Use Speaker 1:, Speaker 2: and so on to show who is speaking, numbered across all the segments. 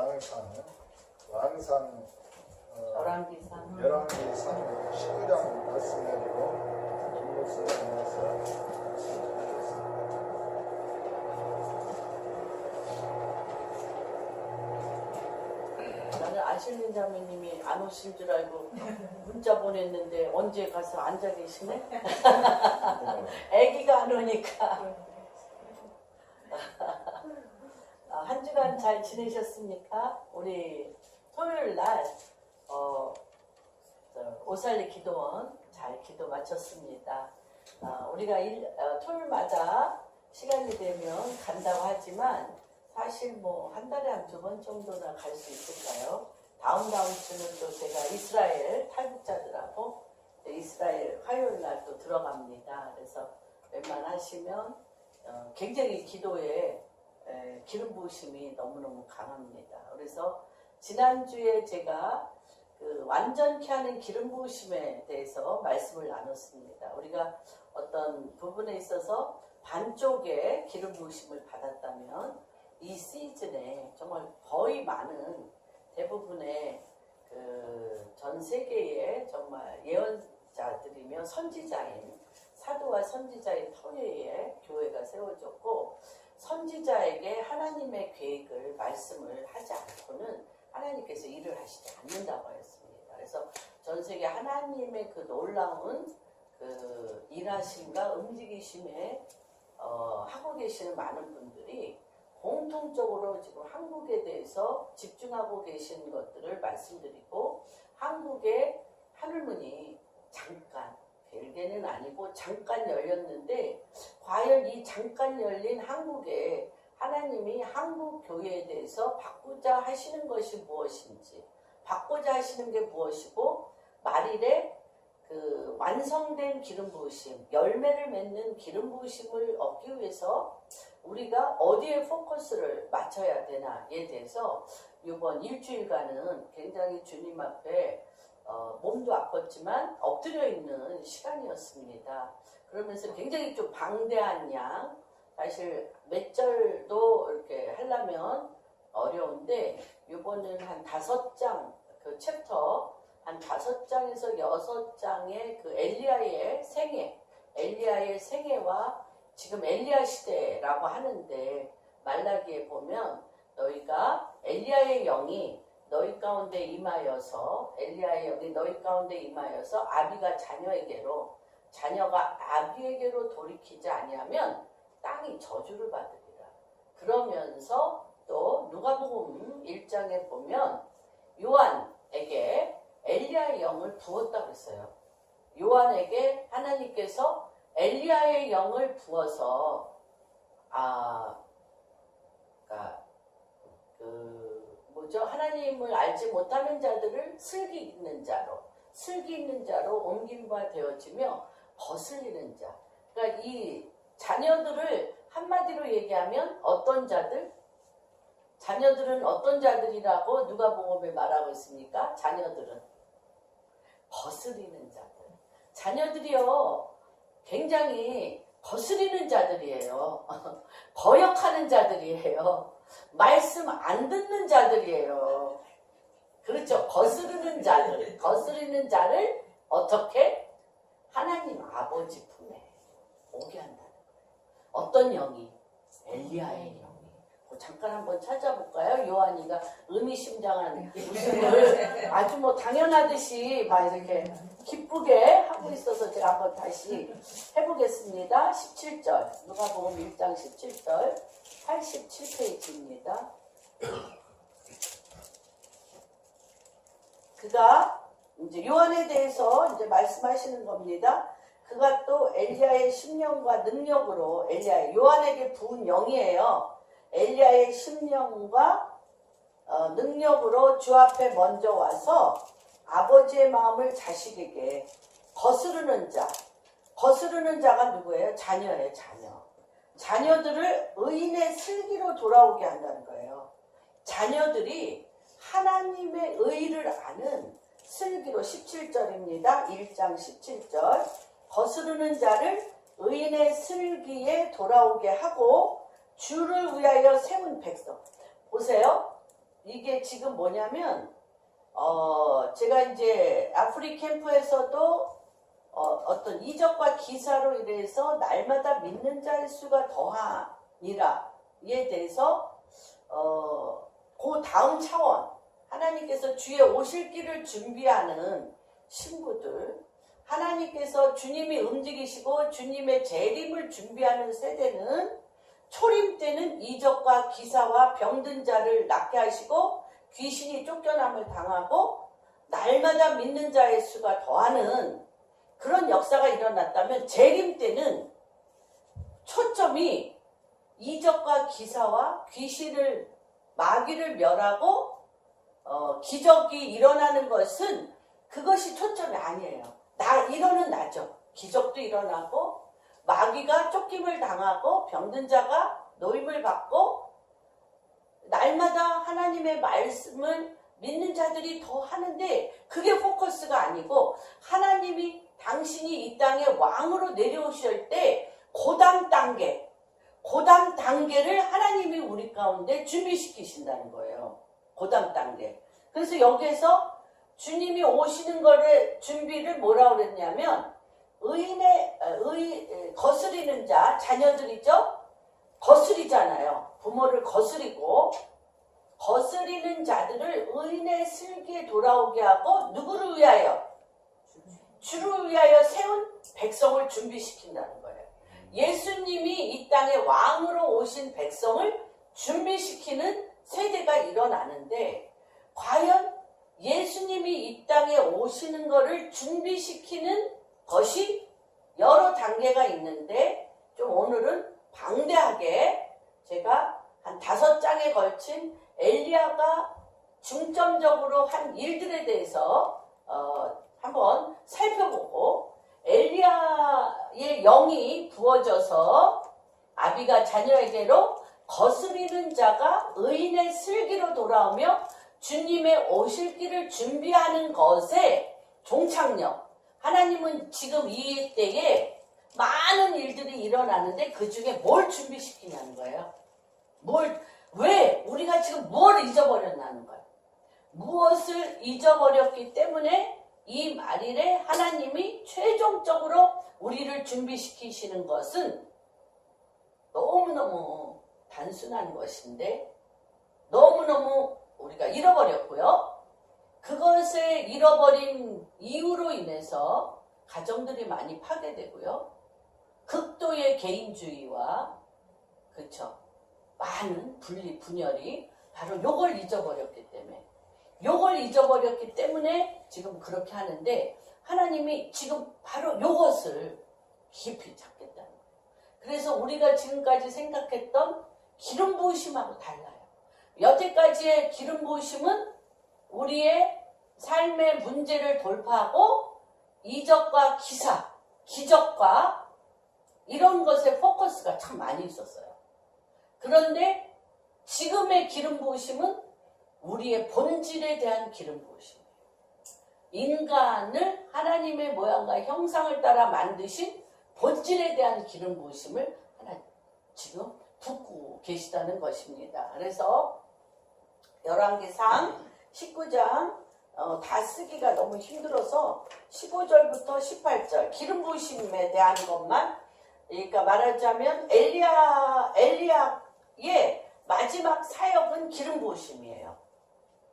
Speaker 1: 왕산, 왕산
Speaker 2: 열왕기상
Speaker 1: 19장 말씀 가지고 김목사님께서
Speaker 2: 나는 아실린 자매님이 안 오신 줄 알고 문자 보냈는데 언제 가서 앉아 계시네? 아기가 안 오니까. 한 주간 잘 지내셨습니까? 우리 토요일 날 오살리 기도원 잘 기도 마쳤습니다. 우리가 토요일마다 시간이 되면 간다고 하지만 사실 뭐 한 달에 한 두 번 정도나 갈 수 있을까요? 다음 주는 또 제가 이스라엘 탈북자들하고 이스라엘 화요일 날 또 들어갑니다. 그래서 웬만하시면 굉장히 기도에 기름 부으심이 너무너무 강합니다. 그래서 지난주에 제가 그 완전케 하는 기름 부으심에 대해서 말씀을 나눴습니다. 우리가 어떤 부분에 있어서 반쪽의 기름 부으심을 받았다면 이 시즌에 정말 거의 많은 대부분의 그 전 세계의 정말 예언자들이며 선지자인 사도와 선지자의 터위에 교회가 세워졌고 선지자에게 하나님의 계획을 말씀을 하지 않고는 하나님께서 일을 하시지 않는다고 했습니다. 그래서 전 세계 하나님의 그 놀라운 그 일하심과 움직이심에 하고 계시는 많은 분들이 공통적으로 지금 한국에 대해서 집중하고 계신 것들을 말씀드리고 한국의 하늘문이 잠깐 길게는 아니고 잠깐 열렸는데 과연 이 잠깐 열린 한국에 하나님이 한국 교회에 대해서 바꾸자 하시는 것이 무엇인지 바꾸자 하시는 게 무엇이고 말일에 그 완성된 기름 부으심 열매를 맺는 기름 부으심을 얻기 위해서 우리가 어디에 포커스를 맞춰야 되나에 대해서 이번 일주일간은 굉장히 주님 앞에 몸도 아팠지만 엎드려 있는 시간이었습니다. 그러면서 굉장히 좀 방대한 양 사실 몇 절도 이렇게 하려면 어려운데 이번은 한 5장 그 챕터 한 5장에서 6장의 그 엘리야의 생애와 지금 엘리야 시대라고 하는데 말라기에 보면 너희가 엘리야의 영이 너희 가운데 임하여서 엘리야의 영이 너희 가운데 임하여서 아비가 자녀가 아비에게로 돌이키지 아니하면 땅이 저주를 받으리라. 그러면서 또 누가복음 1장에 보면 요한에게 엘리야의 영을 부었다고 했어요. 요한에게 하나님께서 엘리야의 영을 부어서 하나님을 알지 못하는 자들을 슬기 있는 자로 옮김바 되어지며 거슬리는 자. 그러니까 이 자녀들을 한마디로 얘기하면 어떤 자들? 자녀들은 어떤 자들이라고 누가복음에 말하고 있습니까? 자녀들은 거스리는 자들. 자녀들이요 굉장히 거스리는 자들이에요. 거역하는 자들이에요. 말씀 안 듣는 자들이에요. 그렇죠. 거스르는 자를 어떻게? 하나님 아버지 품에 오게 한다는 거예요. 어떤 영이? 엘리야의 영이. 잠깐 한번 찾아볼까요? 요한이가 의미심장한 웃음을 아주 뭐 당연하듯이 막 이렇게 기쁘게 하고 있어서 제가 한번 다시 해보겠습니다. 17절 누가복음 1장 17절 87페이지입니다. 그가 이제 요한에 대해서 이제 말씀하시는 겁니다. 그가 또 엘리야의 심령과 능력으로 요한에게 부은 영이에요. 엘리야의 심령과 능력으로 주 앞에 먼저 와서 아버지의 마음을 자식에게 거스르는 자가 누구예요? 자녀예요. 자녀들을 의인의 슬기로 돌아오게 한다는 거예요. 자녀들이 하나님의 의를 아는 슬기로 17절입니다. 1장 17절 거스르는 자를 의인의 슬기에 돌아오게 하고 주를 위하여 세운 백성. 보세요. 이게 지금 뭐냐면 제가 이제 아프리 캠프에서도 어떤 이적과 기사로 인해서 날마다 믿는 자의 수가 더하니라에 대해서 그 다음 차원 하나님께서 주의 오실 길을 준비하는 신부들, 하나님께서 주님이 움직이시고 주님의 재림을 준비하는 세대는 초림 때는 이적과 기사와 병든 자를 낫게 하시고 귀신이 쫓겨남을 당하고 날마다 믿는 자의 수가 더하는 그런 역사가 일어났다면, 재림 때는 초점이 이적과 기사와 귀신을 마귀를 멸하고 기적이 일어나는 것은 그것이 초점이 아니에요. 이러는 나죠. 기적도 일어나고 마귀가 쫓김을 당하고 병든 자가 노임을 받고 날마다 하나님의 말씀을 믿는 자들이 더 하는데, 그게 포커스가 아니고 하나님이 당신이 이 땅에 왕으로 내려오실 때 고단 단계를 하나님이 우리 가운데 준비시키신다는 거예요. 고단 단계. 그래서 여기에서 주님이 오시는 거를 준비를 뭐라고 그랬냐면, 거스리는 자, 자녀들이죠? 거스리잖아요. 부모를 거스리고, 거스리는 자들을 의인의 슬기에 돌아오게 하고, 누구를 위하여? 주를 위하여 세운 백성을 준비시킨다는 거예요. 예수님이 이 땅에 왕으로 오신 백성을 준비시키는 세대가 일어나는데, 과연 예수님이 이 땅에 오시는 것을 준비시키는 것이 여러 단계가 있는데, 좀 오늘은 방대하게 제가 한 5장에 걸친 엘리야가 중점적으로 한 일들에 대해서 한번 살펴보고, 엘리야의 영이 부어져서 아비가 자녀에게로 거스리는 자가 의인의 슬기로 돌아오며 주님의 오실 길을 준비하는 것의 종착역. 하나님은 지금 이 때에 많은 일들이 일어나는데 그 중에 뭘 준비시키냐는 거예요. 왜? 우리가 지금 뭘 잊어버렸나는 거예요. 무엇을 잊어버렸기 때문에 이 말일에 하나님이 최종적으로 우리를 준비시키시는 것은 너무너무 단순한 것인데, 너무너무 우리가 잃어버렸고요. 그것을 잃어버린 이유로 인해서 가정들이 많이 파괴되고요. 극도의 개인주의와 많은 분열이 바로 요걸 잊어버렸기 때문에 지금 그렇게 하는데, 하나님이 지금 바로 요것을 깊이 찾겠다는 거예요. 그래서 우리가 지금까지 생각했던 기름 부으심하고 달라요. 여태까지의 기름 부으심은 우리의 삶의 문제를 돌파하고 이적과 기적과 이런 것에 포커스가 참 많이 있었어요. 그런데 지금의 기름 부으심은 우리의 본질에 대한 기름 부으심이에요. 인간을 하나님의 모양과 형상을 따라 만드신 본질에 대한 기름 부으심을 하나님 지금 붓고 계시다는 것입니다. 그래서 열왕기상 19장 다 쓰기가 너무 힘들어서 15절부터 18절 기름 부으심에 대한 것만, 그러니까 말하자면 엘리야의 마지막 사역은 기름 부으심이에요.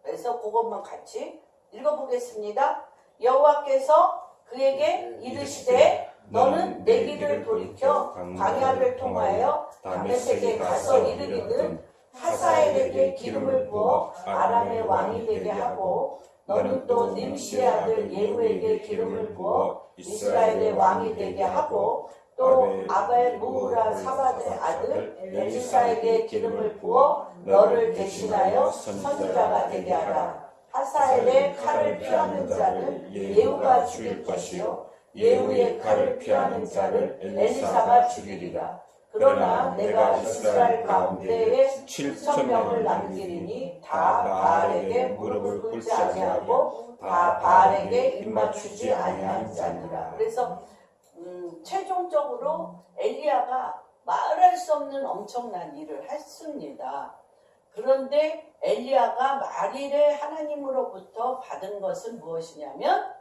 Speaker 2: 그래서 그것만 같이 읽어보겠습니다. 여호와께서 그에게 이르시되 너는 내 길을 돌이켜 광야를 통하여 다메섹에 가서 이르기를 하사엘에게 기름을 부어 아람의 왕이 되게 하고, 너는 또 님시의 아들 예후에게 기름을 부어 이스라엘의 왕이 되게 하고, 또 아벨 무후라 사밧의 아들 엘리사에게 기름을 부어 너를 대신하여 선지자가 되게 하라. 하사엘의 칼을 피하는 자를 예후가 죽일 것이요 예후의 칼을 피하는 자를 엘리사가 죽이리라. 그러나 내가 이스라엘 가운데에 7,000명을 남기리니 다 바알에게 무릎을 꿇지 아니하고 다 바알에게 입맞추지 아니한 자니라. 그래서 최종적으로 엘리야가 말할 수 없는 엄청난 일을 했습니다. 그런데 엘리야가 만일에 하나님으로부터 받은 것은 무엇이냐면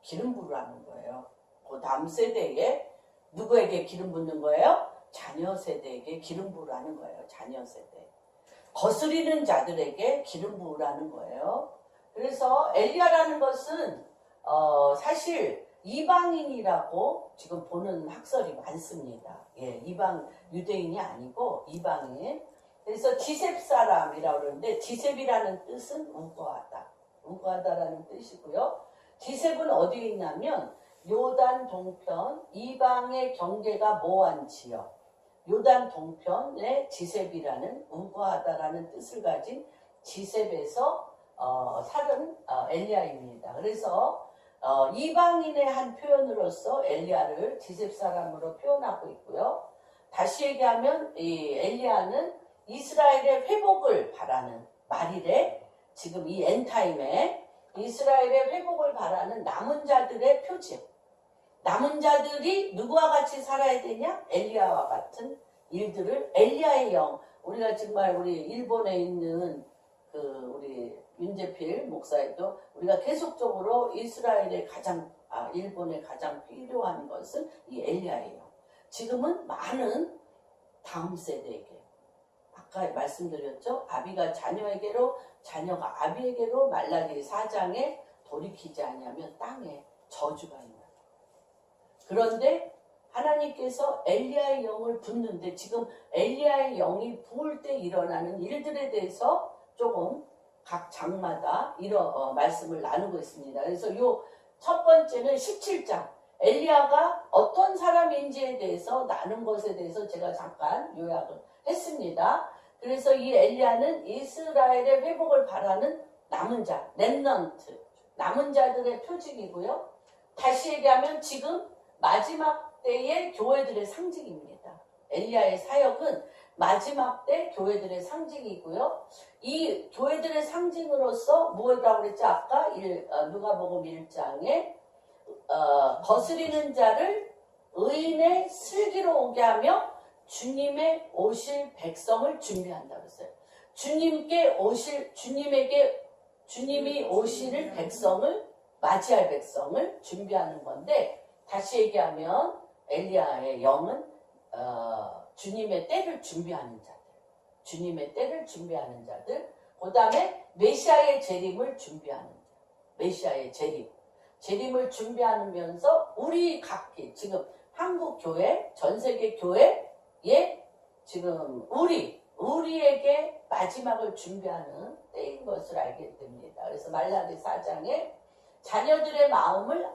Speaker 2: 기름 부으라는 거예요. 그 다음 세대에 누구에게 기름 붓는 거예요? 자녀 세대에게 기름 부으라는 거예요. 자녀 세대. 거스리는 자들에게 기름 부으라는 거예요. 그래서 엘리야라는 것은 사실 이방인이라고 지금 보는 학설이 많습니다. 예, 이방 유대인이 아니고 이방인. 그래서 지셉 사람이라고 그러는데 지셉이라는 뜻은 우거하다. 우거하다라는 뜻이고요. 지셉은 어디에 있냐면 요단 동편 이방의 경계가 모호한 지역. 요단 동편의 지셉이라는 우거하다라는 뜻을 가진 지셉에서 살은 엘리야입니다. 그래서 이방인의 한 표현으로서 엘리야를 지셉 사람으로 표현하고 있고요. 다시 얘기하면 이 엘리야는 이스라엘의 회복을 바라는 말일에 지금 이 엔타임에 이스라엘의 회복을 바라는 남은 자들의 표징. 남은 자들이 누구와 같이 살아야 되냐? 엘리야와 같은 일들을 엘리야의 영. 우리가 정말 우리 일본에 있는 우리 윤재필 목사에도 우리가 계속적으로 이스라엘의 일본에 가장 필요한 것은 이 엘리야예요. 지금은 많은 다음 세대에게 아까 말씀드렸죠. 아비가 자녀에게로 자녀가 아비에게로 말라기 4장에 돌이키지 않으면 땅에 저주가 있는. 그런데 하나님께서 엘리야의 영을 붓는데 지금 엘리야의 영이 부을 때 일어나는 일들에 대해서 조금 각 장마다 이런 말씀을 나누고 있습니다. 그래서 요 첫 번째는 17장 엘리야가 어떤 사람인지에 대해서 나눈 것에 대해서 제가 잠깐 요약을 했습니다. 그래서 이 엘리야는 이스라엘의 회복을 바라는 남은 자, 렘넌트, 남은 자들의 표징이고요. 다시 얘기하면 지금 마지막 때의 교회들의 상징입니다. 엘리야의 사역은 마지막 때 교회들의 상징이고요. 이 교회들의 상징으로서 뭐라고 그랬죠? 아까 누가복음 1장에 거스리는 자를 의인의 슬기로 오게 하며 주님의 오실 백성을 준비한다고 했어요. 주님이 오실 백성을 맞이할 백성을 준비하는 건데 다시 얘기하면 엘리야의 영은 주님의 때를 준비하는 자들, 주님의 때를 준비하는 자들, 그 다음에 메시아의 재림을 준비하는 자, 메시아의 재림을 준비하면서 우리 각기 지금 한국 교회, 전 세계 교회에 지금 우리에게 마지막을 준비하는 때인 것을 알게 됩니다. 그래서 말라기 4장에 자녀들의 마음을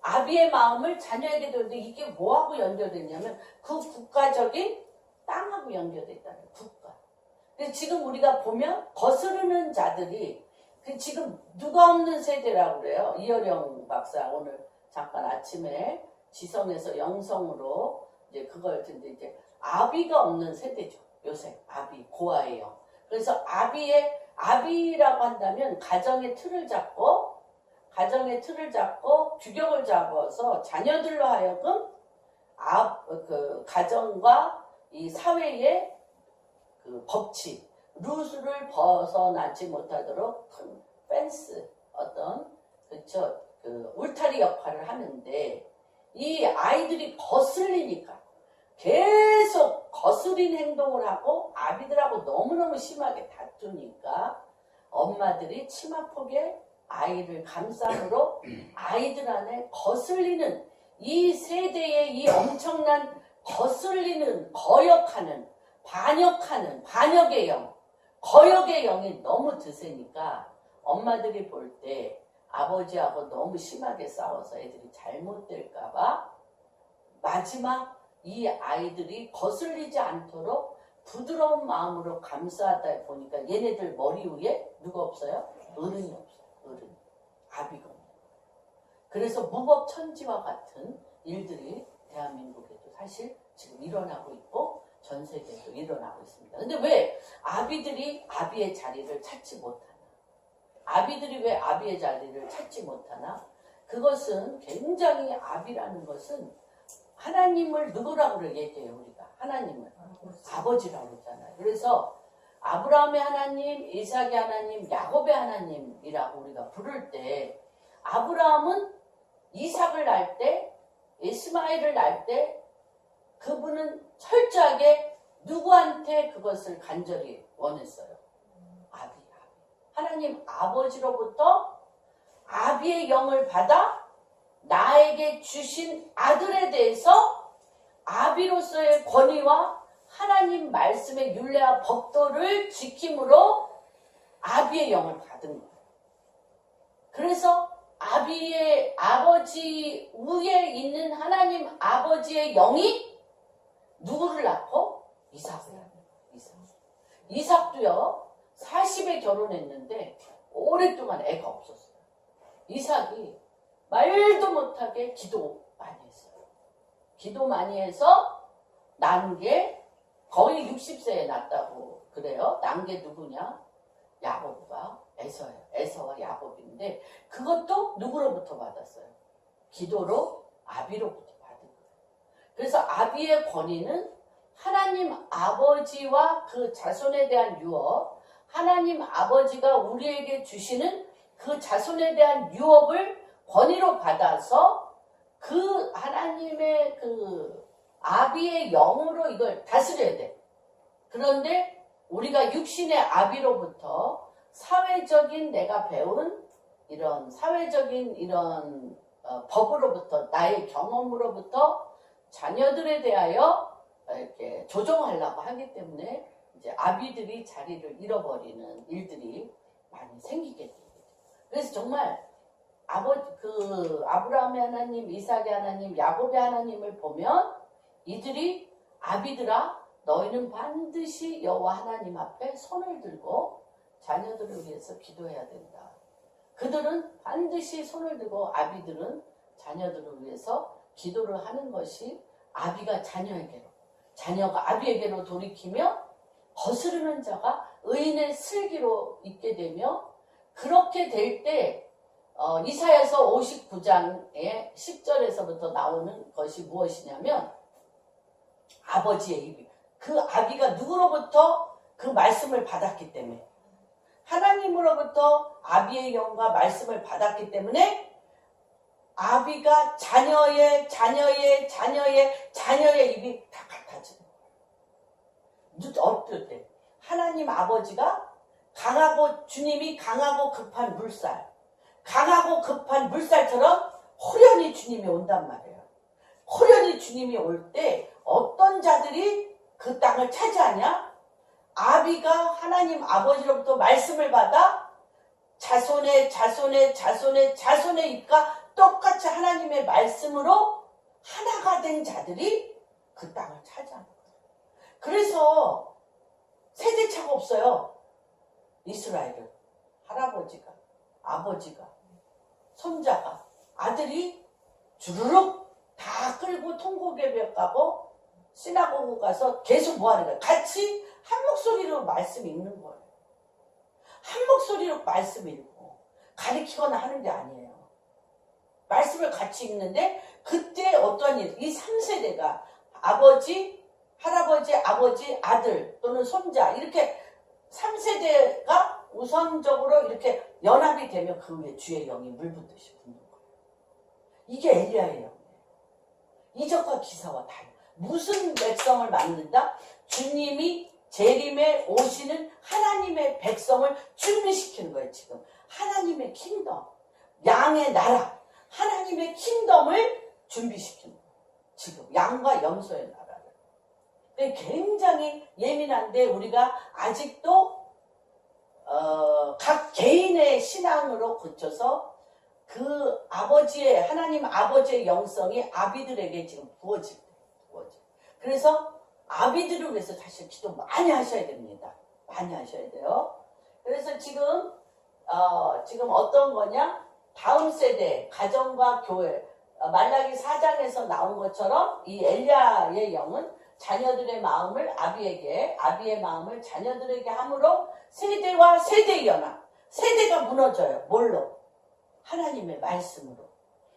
Speaker 2: 아비의 마음을 자녀에게 두는데 이게 뭐하고 연결됐냐면 그 국가적인 땅하고 연결되어 있다는 국가. 그래서 지금 우리가 보면 거스르는 자들이 지금 누가 없는 세대라고 그래요. 이어령 박사 오늘 잠깐 아침에 지성에서 영성으로 이제 그걸 듣는데 이제 아비가 없는 세대죠. 요새 아비 고아예요. 그래서 아비라고 한다면 가정의 틀을 잡고 규격을 잡아서 자녀들로 하여금 가정과 이 사회의 그 법칙, 루스를 벗어나지 못하도록 큰 펜스, 울타리 역할을 하는데 이 아이들이 거슬리니까 계속 거스린 행동을 하고 아비들하고 너무너무 심하게 다투니까 엄마들이 치마폭에 아이를 감싸므로 아이들 안에 거슬리는 이 세대의 이 엄청난 거슬리는 거역하는 반역의 영, 거역의 영이 너무 드세니까 엄마들이 볼 때 아버지하고 너무 심하게 싸워서 애들이 잘못될까봐 마지막 이 아이들이 거슬리지 않도록 부드러운 마음으로 감싸다 보니까 얘네들 머리 위에 누가 없어요? 어른이 없어요. 어른, 아비가 없는 거예요. 그래서 무법천지와 같은 일들이 대한민국에도 사실 지금 일어나고 있고 전 세계에도 일어나고 있습니다. 근데 왜 아비들이 아비의 자리를 찾지 못하나? 아비들이 왜 아비의 자리를 찾지 못하나? 그것은 굉장히 아비라는 것은 하나님을 누구라고 얘기해요 우리가? 하나님을 아버지라고 그러잖아요. 그래서 아브라함의 하나님, 이삭의 하나님, 야곱의 하나님이라고 우리가 부를 때 아브라함은 이삭을 낳을 때, 이스마엘을 낳을 때 그분은 철저하게 누구한테 그것을 간절히 원했어요? 아비. 하나님 아버지로부터 아비의 영을 받아 나에게 주신 아들에 대해서 아비로서의 권위와 하나님 말씀의 율례와 법도를 지킴으로 아비의 영을 받은 거예요. 그래서 아비의 아버지 위에 있는 하나님 아버지의 영이 누구를 낳고? 이삭을 낳고. 이삭도요 40에 결혼했는데 오랫동안 애가 없었어요. 이삭이 말도 못하게 기도 많이 했어요. 기도 많이 해서 난 게 거의 60세에 낳았다고 그래요. 난 게 누구냐? 야곱과 에서예요. 에서와 야곱인데 그것도 누구로부터 받았어요? 기도로 아비로부터 받은 거예요. 그래서 아비의 권위는 하나님 아버지와 그 자손에 대한 유업, 하나님 아버지가 우리에게 주시는 그 자손에 대한 유업을 권위로 받아서 그 하나님의 그 아비의 영으로 이걸 다스려야 돼. 그런데 우리가 육신의 아비로부터 사회적인 내가 배운 이런 사회적인 이런 법으로부터 나의 경험으로부터 자녀들에 대하여 이렇게 조정하려고 하기 때문에 이제 아비들이 자리를 잃어버리는 일들이 많이 생기게 됩니다. 그래서 정말 아브라함의 하나님, 이삭의 하나님, 야곱의 하나님을 보면 이들이 아비들아 너희는 반드시 여호와 하나님 앞에 손을 들고 자녀들을 위해서 기도해야 된다. 그들은 반드시 손을 들고 아비들은 자녀들을 위해서 기도를 하는 것이 아비가 자녀에게로, 자녀가 아비에게로 돌이키며 거스르는 자가 의인의 슬기로 있게 되며 그렇게 될 때 이사야서 59장의 10절에서부터 나오는 것이 무엇이냐면 아버지의 입이 그 아비가 누구로부터 그 말씀을 받았기 때문에 하나님으로부터 아비의 영과 말씀을 받았기 때문에 아비가 자녀의 입이 다 같아지는 거예요. 어떨 때 하나님 아버지가 강하고 주님이 강하고 급한 물살, 강하고 급한 물살처럼 호련히 주님이 온단 말이에요. 호련히 주님이 올 때 어떤 자들이 그 땅을 차지하냐? 아비가 하나님 아버지로부터 말씀을 받아 자손의 입과 똑같이 하나님의 말씀으로 하나가 된 자들이 그 땅을 차지하는 거예요. 그래서 세대차가 없어요. 이스라엘은 할아버지가, 아버지가, 손자가, 아들이 주르륵 다 끌고 통곡예배 가고 시나고그 가서 계속 뭐 하는 거예요? 같이 한 목소리로 말씀 읽는 거예요. 한 목소리로 말씀 읽고 가리키거나 하는 게 아니에요. 말씀을 같이 읽는데 그때 어떤 일, 이 3세대가 아버지, 할아버지, 아버지, 아들 또는 손자 이렇게 3세대가 우선적으로 이렇게 연합이 되면 그 위에 주의 영이 물붓듯이 붓는 거예요. 이게 엘리야의 영이에요. 이적과 기사와 다 무슨 백성을 만든다? 주님이 재림에 오시는 하나님의 백성을 준비시키는 거예요. 지금 하나님의 킹덤, 양의 나라, 하나님의 킹덤을 준비시키는 거예요. 지금 양과 염소의 나라를. 굉장히 예민한데 우리가 아직도 각 개인의 신앙으로 그쳐서 그 아버지의 하나님 아버지의 영성이 아비들에게 지금 부어질 때. 그래서 아비들을 위해서 사실 기도 많이 하셔야 됩니다. 많이 하셔야 돼요. 그래서 지금 어떤 거냐? 다음 세대 가정과 교회 말라기 4장에서 나온 것처럼 이 엘리야의 영은 자녀들의 마음을 아비에게, 아비의 마음을 자녀들에게 함으로 세대와 세대의 연합, 세대가 무너져요. 뭘로? 하나님의 말씀으로.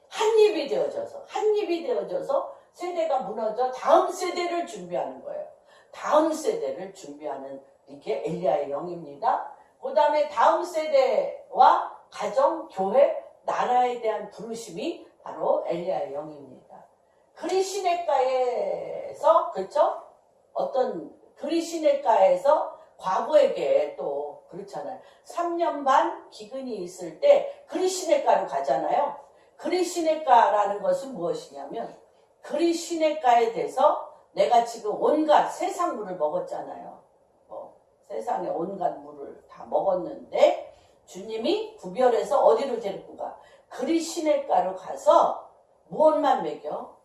Speaker 2: 한 입이 되어져서 세대가 무너져 다음 세대를 준비하는 거예요. 다음 세대를 준비하는 이게 엘리야의 영입니다. 그 다음에 다음 세대와 가정, 교회, 나라에 대한 부르심이 바로 엘리야의 영입니다. 그리시네가에서 그렇죠? 어떤 그리시네가에서 과부에게 또 그렇잖아요. 3년 반 기근이 있을 때 그리시네가로 가잖아요. 그리시네가라는 것은 무엇이냐면 그리시네가에 대해서 내가 지금 온갖 세상 물을 먹었잖아요. 세상의 온갖 물을 다 먹었는데 주님이 구별해서 어디로 데리고 가? 그리시네가로 가서 무엇만 먹여?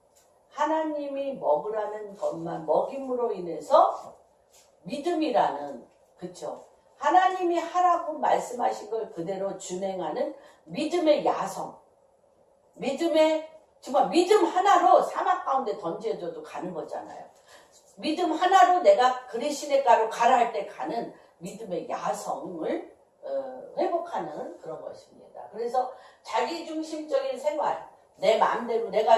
Speaker 2: 하나님이 먹으라는 것만 먹임으로 인해서 믿음이라는, 그쵸? 하나님이 하라고 말씀하신 걸 그대로 준행하는 믿음의 야성, 정말 믿음 하나로 사막 가운데 던져줘도 가는 거잖아요. 믿음 하나로 내가 그리시네가로 가라 할 때 가는 믿음의 야성을 회복하는 그런 것입니다. 그래서 자기중심적인 생활, 내 마음대로 내가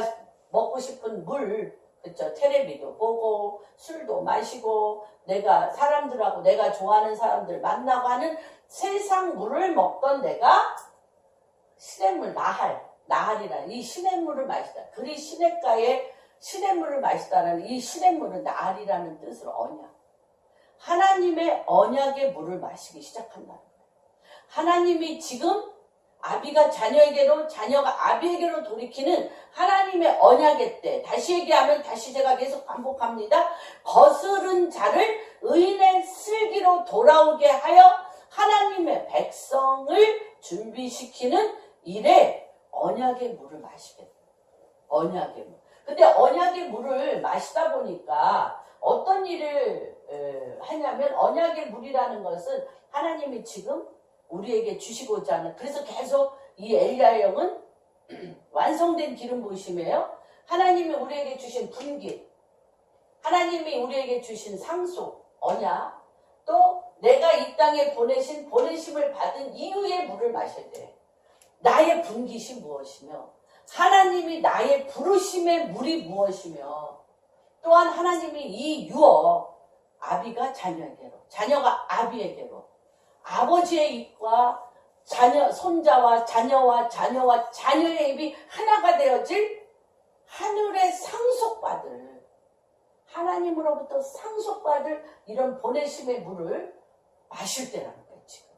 Speaker 2: 먹고 싶은 물, 그쵸? 텔레비도 보고 술도 마시고 내가 사람들하고 내가 좋아하는 사람들 만나고 하는 세상 물을 먹던 내가 시냇물 나할이라는 이 시냇물을 마시다. 그리 시냇가에 시냇물을 마시다라는 이 시냇물은 나할이라는 뜻으로 언약. 하나님의 언약의 물을 마시기 시작한다는 거예요. 하나님이 지금 아비가 자녀에게로, 자녀가 아비에게로 돌이키는 하나님의 언약의 때, 다시 얘기하면 다시 제가 계속 반복합니다. 거스른 자를 의인의 슬기로 돌아오게 하여 하나님의 백성을 준비시키는 일에 언약의 물을 마시겠다. 언약의 물. 근데 언약의 물을 마시다 보니까 어떤 일을 하냐면 언약의 물이라는 것은 하나님이 지금 우리에게 주시고자 하는, 그래서 계속 이 엘리야 영은 완성된 기름 부으심이에요. 하나님이 우리에게 주신 분깃, 하나님이 우리에게 주신 상속, 언약, 또 내가 이 땅에 보내심을 받은 이후의 물을 마셔야 돼. 나의 분깃이 무엇이며 하나님이 나의 부르심의 물이 무엇이며 또한 하나님이 이 유업, 아비가 자녀에게로, 자녀가 아비에게로, 아버지의 입과 자녀, 손자와 자녀와 자녀의 입이 하나가 되어질 하늘의 상속받을, 하나님으로부터 상속받을 이런 보내심의 물을 마실 때라는 거예요, 지금.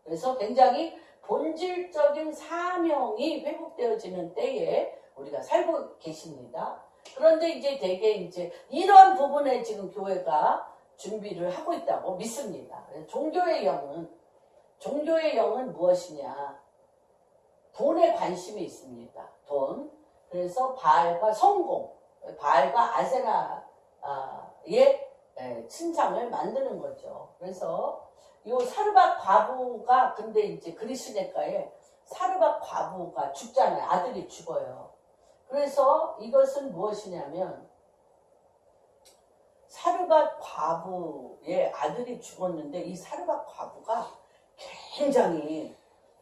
Speaker 2: 그래서 굉장히 본질적인 사명이 회복되어지는 때에 우리가 살고 계십니다. 그런데 이제 되게 이제 이런 부분에 지금 교회가 준비를 하고 있다고 믿습니다. 종교의 영은 무엇이냐? 돈에 관심이 있습니다. 돈. 그래서 바알과 성공, 바알과 아세라의 신상을 만드는 거죠. 그래서 이 사르밧 과부가, 근데 이제 그리시네가에 사르밧 과부가 죽잖아요. 아들이 죽어요. 그래서 이것은 무엇이냐면 사르밧 과부의 아들이 죽었는데 이 사르밧 과부가 굉장히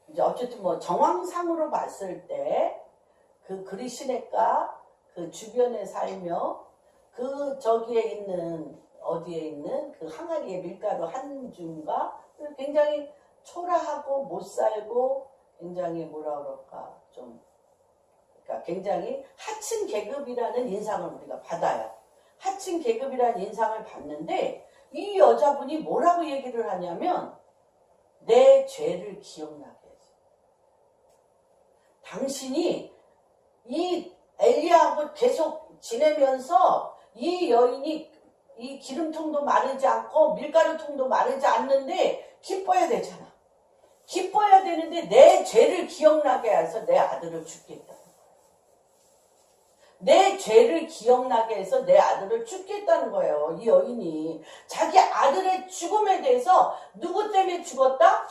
Speaker 2: 이제 어쨌든 뭐 정황상으로 봤을 때 그 그리시네가 그 주변에 살며 그 저기에 있는 어디에 있는 그 항아리에 밀가루 한 줌과 굉장히 초라하고 못 살고 굉장히 뭐라 그럴까 좀 그러니까 굉장히 하층 계급이라는 인상을 우리가 받아요. 하층 계급이라는 인상을 받는데 이 여자분이 뭐라고 얘기를 하냐면 내 죄를 기억나게 해서 당신이 이 엘리야하고 계속 지내면서 이 여인이 이 기름통도 마르지 않고 밀가루통도 마르지 않는데 기뻐야 되잖아. 기뻐야 되는데 내 죄를 기억나게 해서 내 아들을 죽겠다. 내 죄를 기억나게 해서 내 아들을 죽겠다는 거예요. 이 여인이 자기 아들의 죽음에 대해서 누구 때문에 죽었다?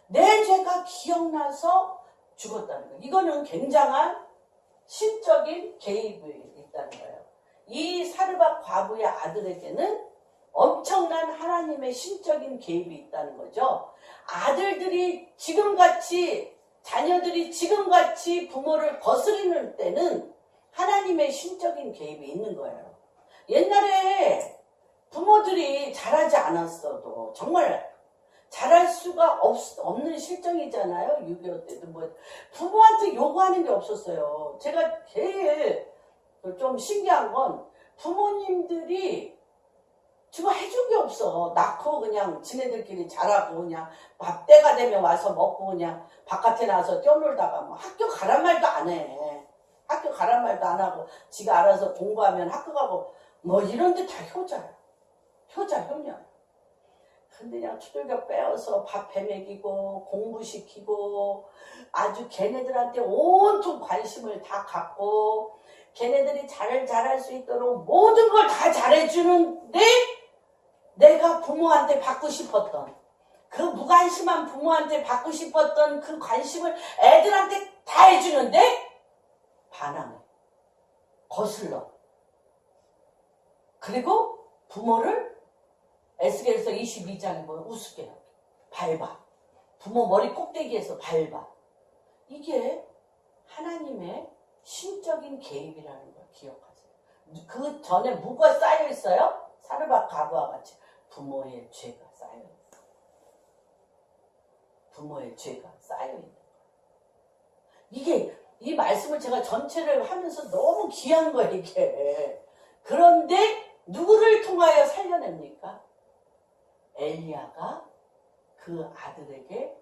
Speaker 2: 내 죄가 기억나서 죽었다는 거예요. 이거는 굉장한 신적인 개입이 있다는 거예요. 이 사르밧 과부의 아들에게는 엄청난 하나님의 신적인 개입이 있다는 거죠. 아들들이 지금같이, 자녀들이 지금같이 부모를 거스르는 때는 하나님의 신적인 개입이 있는 거예요. 옛날에 부모들이 잘하지 않았어도 정말 잘할 수가 없는 실정이잖아요. 6.25 때도 뭐 부모한테 요구하는 게 없었어요. 제가 제일 좀 신기한 건 부모님들이 지금 해준 게 없어. 낳고 그냥 지네들끼리 자라고 그냥 밥 때가 되면 와서 먹고 그냥 바깥에 나가서 뛰어놀다가 뭐 학교 가란 말도 안 해. 학교 가란 말도 안 하고 지가 알아서 공부하면 학교 가고 뭐 이런 데 다 효자야. 효녀야. 근데 그냥 투들겨 빼어서 밥 배먹이고 공부시키고 아주 걔네들한테 온통 관심을 다 갖고 걔네들이 잘할 수 있도록 모든 걸 다 잘해주는데 내가 부모한테 받고 싶었던 그 무관심한 부모한테 받고 싶었던 그 관심을 애들한테 다 해주는데 반항해. 거슬러. 그리고 부모를 에스겔서 22장에 보면 우습게 밟아. 부모 머리 꼭대기에서 밟아. 이게 하나님의 신적인 개입이라는 걸 기억하세요. 그 전에 뭐가 쌓여 있어요? 사르밧 과부와 같이 부모의 죄가 쌓여 있어요. 부모의 죄가 쌓여 있는 거예요. 이게 이 말씀을 제가 전체를 하면서 너무 귀한 거예요, 이게. 그런데 누구를 통하여 살려냅니까? 엘리야가 그 아들에게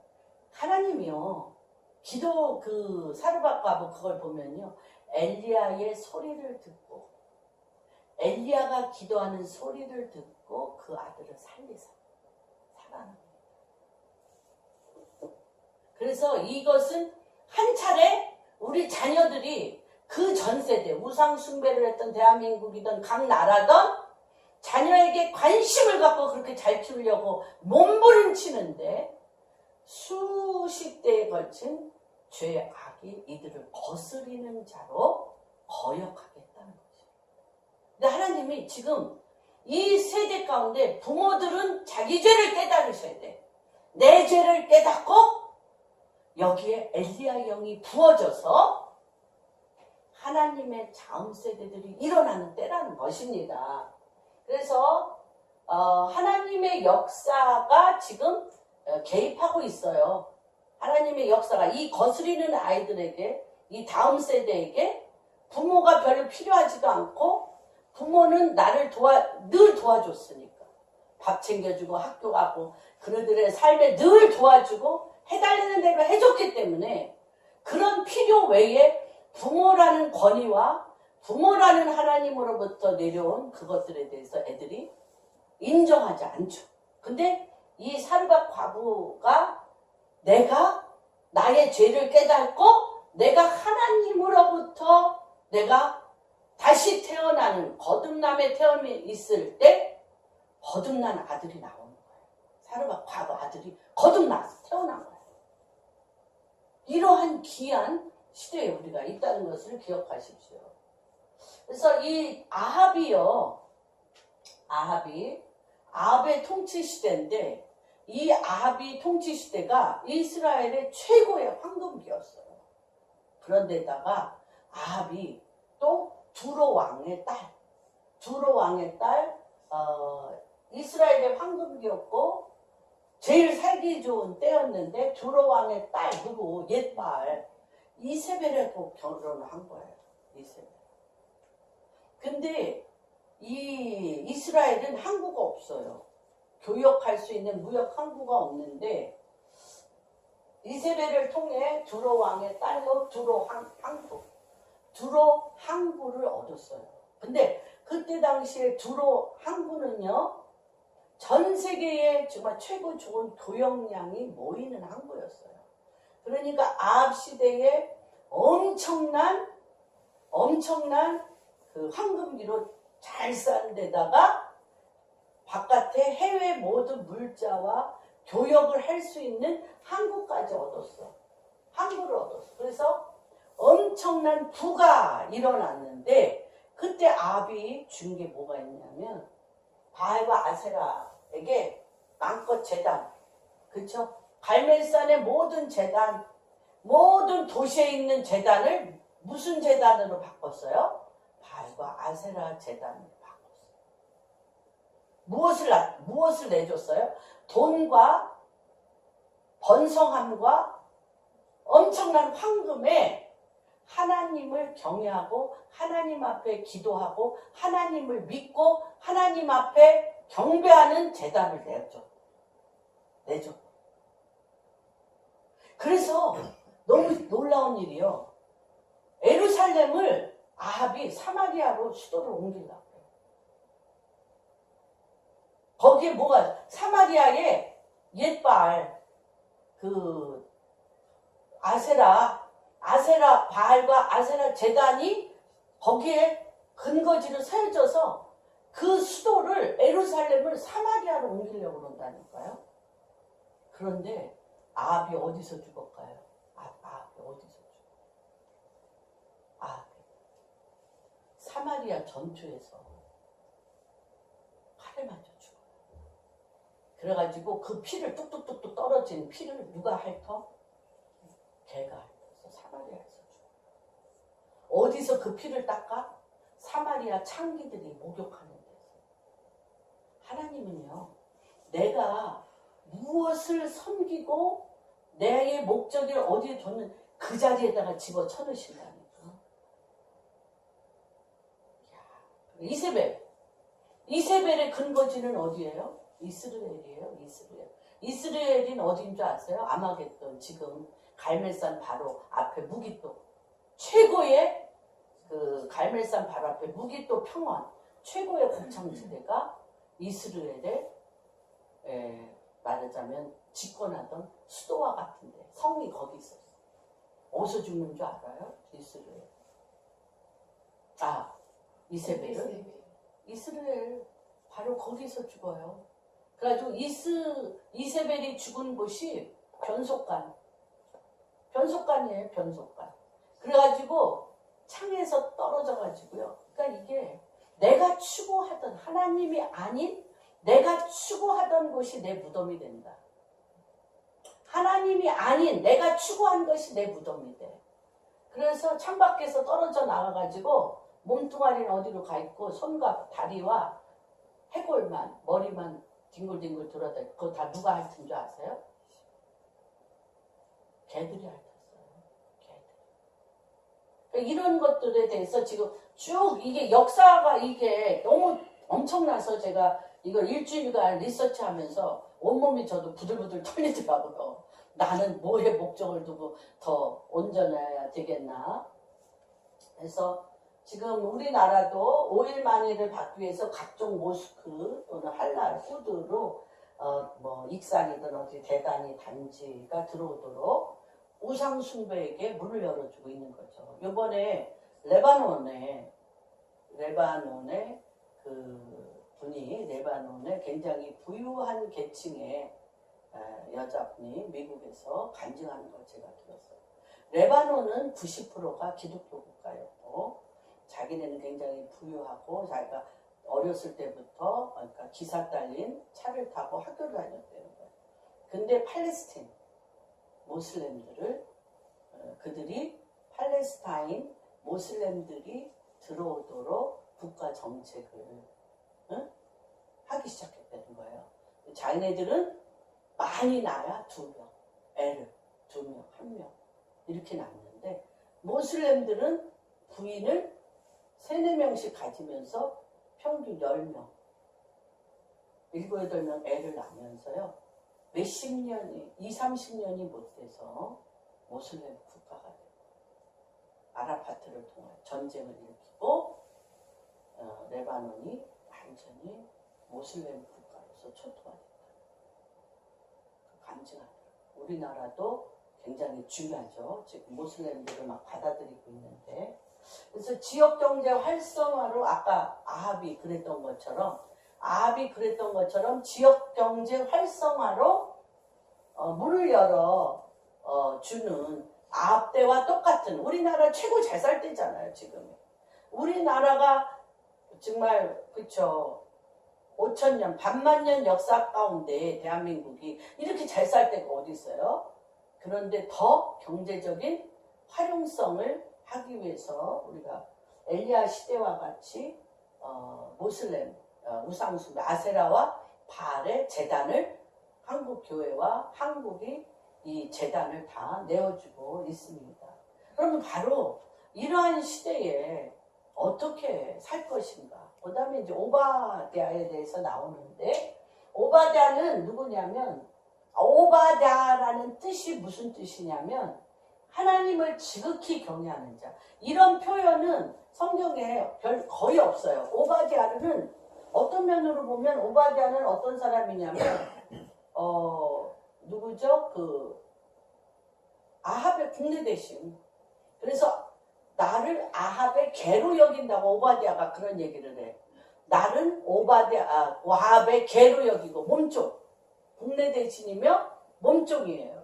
Speaker 2: 하나님이요. 기도 그 사르밧 과부 그걸 보면요. 엘리야의 소리를 듣고 엘리야가 기도하는 소리를 듣고 그 아들을 살아납니다. 그래서 이것은 한 차례 우리 자녀들이 그 전 세대 우상 숭배를 했던 대한민국이든 각 나라든 자녀에게 관심을 갖고 그렇게 잘 키우려고 몸부림치는데 수십 대에 걸친 죄의 악이 이들을 거스리는 자로 거역하겠다는 거죠. 근데 하나님이 지금 이 세대 가운데 부모들은 자기 죄를 깨달으셔야 돼. 내 죄를 깨닫고 여기에 엘리야 영이 부어져서 하나님의 다음 세대들이 일어나는 때라는 것입니다. 그래서 하나님의 역사가 지금 개입하고 있어요. 하나님의 역사가 이 거스리는 아이들에게 이 다음 세대에게 부모가 별로 필요하지도 않고 부모는 나를 늘 도와줬으니까 밥 챙겨주고 학교 가고 그들의 삶에 늘 도와주고 해달라는 대로 해줬기 때문에 그런 필요 외에 부모라는 권위와 부모라는 하나님으로부터 내려온 그것들에 대해서 애들이 인정하지 않죠. 근데 이 사르밧 과부가 내가 나의 죄를 깨닫고 내가 하나님으로부터 내가 다시 태어나는 거듭남에 태어나 있을 때 거듭난 아들이 나오는 거예요. 사르밧 과부 아들이 거듭나서 태어난 거예요. 이러한 귀한 시대에 우리가 있다는 것을 기억하십시오. 그래서 이 아합의 통치 시대인데 이 아합이 통치 시대가 이스라엘의 최고의 황금기였어요. 그런데다가 아합이 또 두로 왕의 딸, 이스라엘의 황금기였고 제일 살기 좋은 때였는데 두로 왕의 딸 누구 옛발 이세벨하고 결혼을 한 거예요. 이세벨. 근데 이 이스라엘은 항구가 없어요. 교역할 수 있는 무역 항구가 없는데 이세벨을 통해 두로 왕의 딸로 두로 항구를 얻었어요. 근데 그때 당시에 두로 항구는요 전 세계에 정말 최고 좋은 교역량이 모이는 항구였어요. 그러니까 아합 시대에 엄청난 그 황금기로 잘 쌓은 데다가 바깥에 해외 모든 물자와 교역을 할 수 있는 항구까지 얻었어. 항구를 얻었어. 그래서 엄청난 부가 일어났는데 그때 아합이 준 게 뭐가 있냐면 바알과 아세라에게 마음껏 제단, 그렇죠? 갈멜산의 모든 제단, 모든 도시에 있는 제단을 무슨 제단으로 바꿨어요? 바알과 아세라 제단으로 바꿨어요. 무엇을 내줬어요? 돈과 번성함과 엄청난 황금에 하나님을 경외하고 하나님 앞에 기도하고 하나님을 믿고 하나님 앞에 경배하는 제단을 내줘. 그래서 너무 놀라운 일이요. 예루살렘을 아합이 사마리아로 수도를 옮기려고 해요. 거기에 뭐가 사마리아에 옛바알 그 아세라 바알과 아세라 제단이 거기에 근거지로 세워져서 그 수도를 예루살렘을 사마리아로 옮기려고 그런다니까요. 그런데 아합이 어디서 죽을까요? 아합이 어디서 죽어요? 아합이 사마리아 전투에서 칼에 맞아 죽어요. 그래가지고 그 피를 뚝뚝뚝뚝 떨어진 피를 누가 핥어? 개가 핥아서 사마리아에서 죽어요. 어디서 그 피를 닦아? 사마리아 창기들이 목욕하는 데서. 하나님은요, 내가 무엇을 섬기고 내 목적을 어디에 뒀는 그 자리에다가 집어쳐넣으신다니까. 이세벨의 근거지는 어디예요? 이스라엘이에요. 이스라엘은 어디인 줄 아세요? 아마겟돈, 지금 갈멜산 바로 앞에 무기또, 최고의 그 갈멜산 바로 앞에 무기또 평원, 최고의 곡창지대가 이스라엘의 말하자면 집권하던 수도와 같은데 성이 거기 있었어. 어디서 죽는 줄 알아요? 이스라엘. 이스라엘 바로 거기서 죽어요. 그래가지고 이세벨이 죽은 곳이 변속관이에요. 변속관. 그래가지고 창에서 떨어져가지고요. 그러니까 이게 내가 추구하던 하나님이 아닌 내가 추구하던 곳이 내 무덤이 된다. 하나님이 아닌 내가 추구한 것이 내 무덤이 돼. 그래서 창밖에서 떨어져 나와가지고 몸뚱아리는 어디로 가 있고 손과 다리와 해골만, 머리만 뒹굴뒹굴 돌아다니고 그거 다 누가 핥은 줄 아세요? 개들이 핥았어요. 개들. 그러니까 이런 것들에 대해서 지금 쭉 이게 역사가 이게 너무 엄청나서 제가 이걸 일주일간 리서치하면서 온몸이 저도 부들부들 떨리더라고요. 나는 뭐의 목적을 두고 더 온전해야 되겠나. 그래서 지금 우리나라도 5일 만회를 받기 위해서 각종 모스크 또는 할랄 푸드로 익산이든 어디 대단히 단지가 들어오도록 우상 숭배에게 문을 열어주고 있는 거죠. 이번에 레바논에 레바논에 굉장히 부유한 계층의 여자분이 미국에서 간증하는 걸 제가 들었어요. 레바논은 90%가 기독교 국가였고 자기네는 굉장히 부유하고 자기가 어렸을 때부터 그러니까 기사 딸린 차를 타고 학교를 다녔다는 거예요. 근데 팔레스틴 모슬렘들을 그들이 팔레스타인 모슬렘들이 들어오도록 국가 정책을 하기 시작했다는 거예요. 자기네들은 많이 낳아야 2명, 애를 2명, 1명 이렇게 낳는데 모슬렘들은 부인을 3, 4명씩 가지면서 평균 10명, 7, 8명 애를 낳으면서요. 몇십 년이, 20, 30년이 못 돼서 모슬렘 국가가 되고 아라파트를 통해 전쟁을 일으키고 레바논이 완전히 모슬렘 국가로서 초토화됐다. 간증하더라고요. 우리나라도 굉장히 중요하죠. 지금 모슬렘들을 막 받아들이고 있는데 그래서 지역경제 활성화로 아까 아합이 그랬던 것처럼 지역경제 활성화로 문을 열어 주는 아합 때와 똑같은 우리나라 최고 잘 살 때잖아요. 지금 우리나라가 정말 그쵸 5천년 반만년 역사 가운데 대한민국이 이렇게 잘 살 때가 어디 있어요? 그런데 더 경제적인 활용성을 하기 위해서 우리가 엘리야 시대와 같이 모슬렘 우상숭배 아세라와 바알의 제단을 한국 교회와 한국이 이 제단을 다 내어주고 있습니다. 그러면 바로 이러한 시대에 어떻게 살 것인가? 그 다음에 이제 오바댜에 대해서 나오는데, 오바댜는 누구냐면, 오바댜라는 뜻이 무슨 뜻이냐면, 하나님을 지극히 경외하는 자. 이런 표현은 성경에 거의 없어요. 오바댜는 어떤 면으로 보면 오바댜는 어떤 사람이냐면, 누구죠? 아합의 국내 대신. 그래서 나를 아합의 개로 여긴다고 오바댜가 그런 얘기를 해. 나는 아합의 개로 여기고 몸쪽. 국내 대신이며 몸쪽이에요.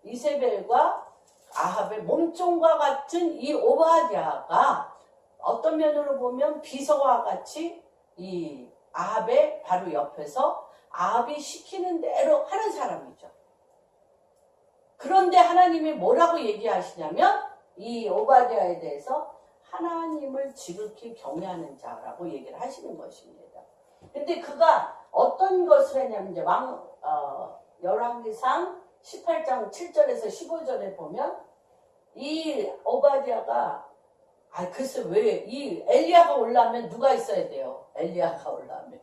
Speaker 2: 이세벨과 아합의 몸종과 같은 이 오바댜가 어떤 면으로 보면 비서와 같이 이 아합의 바로 옆에서 아합이 시키는 대로 하는 사람이죠. 그런데 하나님이 뭐라고 얘기하시냐면 이 오바댜에 대해서 하나님을 지극히 경외하는 자라고 얘기를 하시는 것입니다. 근데 그가 어떤 것을 했냐면 이제 열왕기상 18장 7절에서 15절에 보면 이 오바댜가 글쎄 왜 이 엘리야가 올라오면 누가 있어야 돼요? 엘리야가 올라오면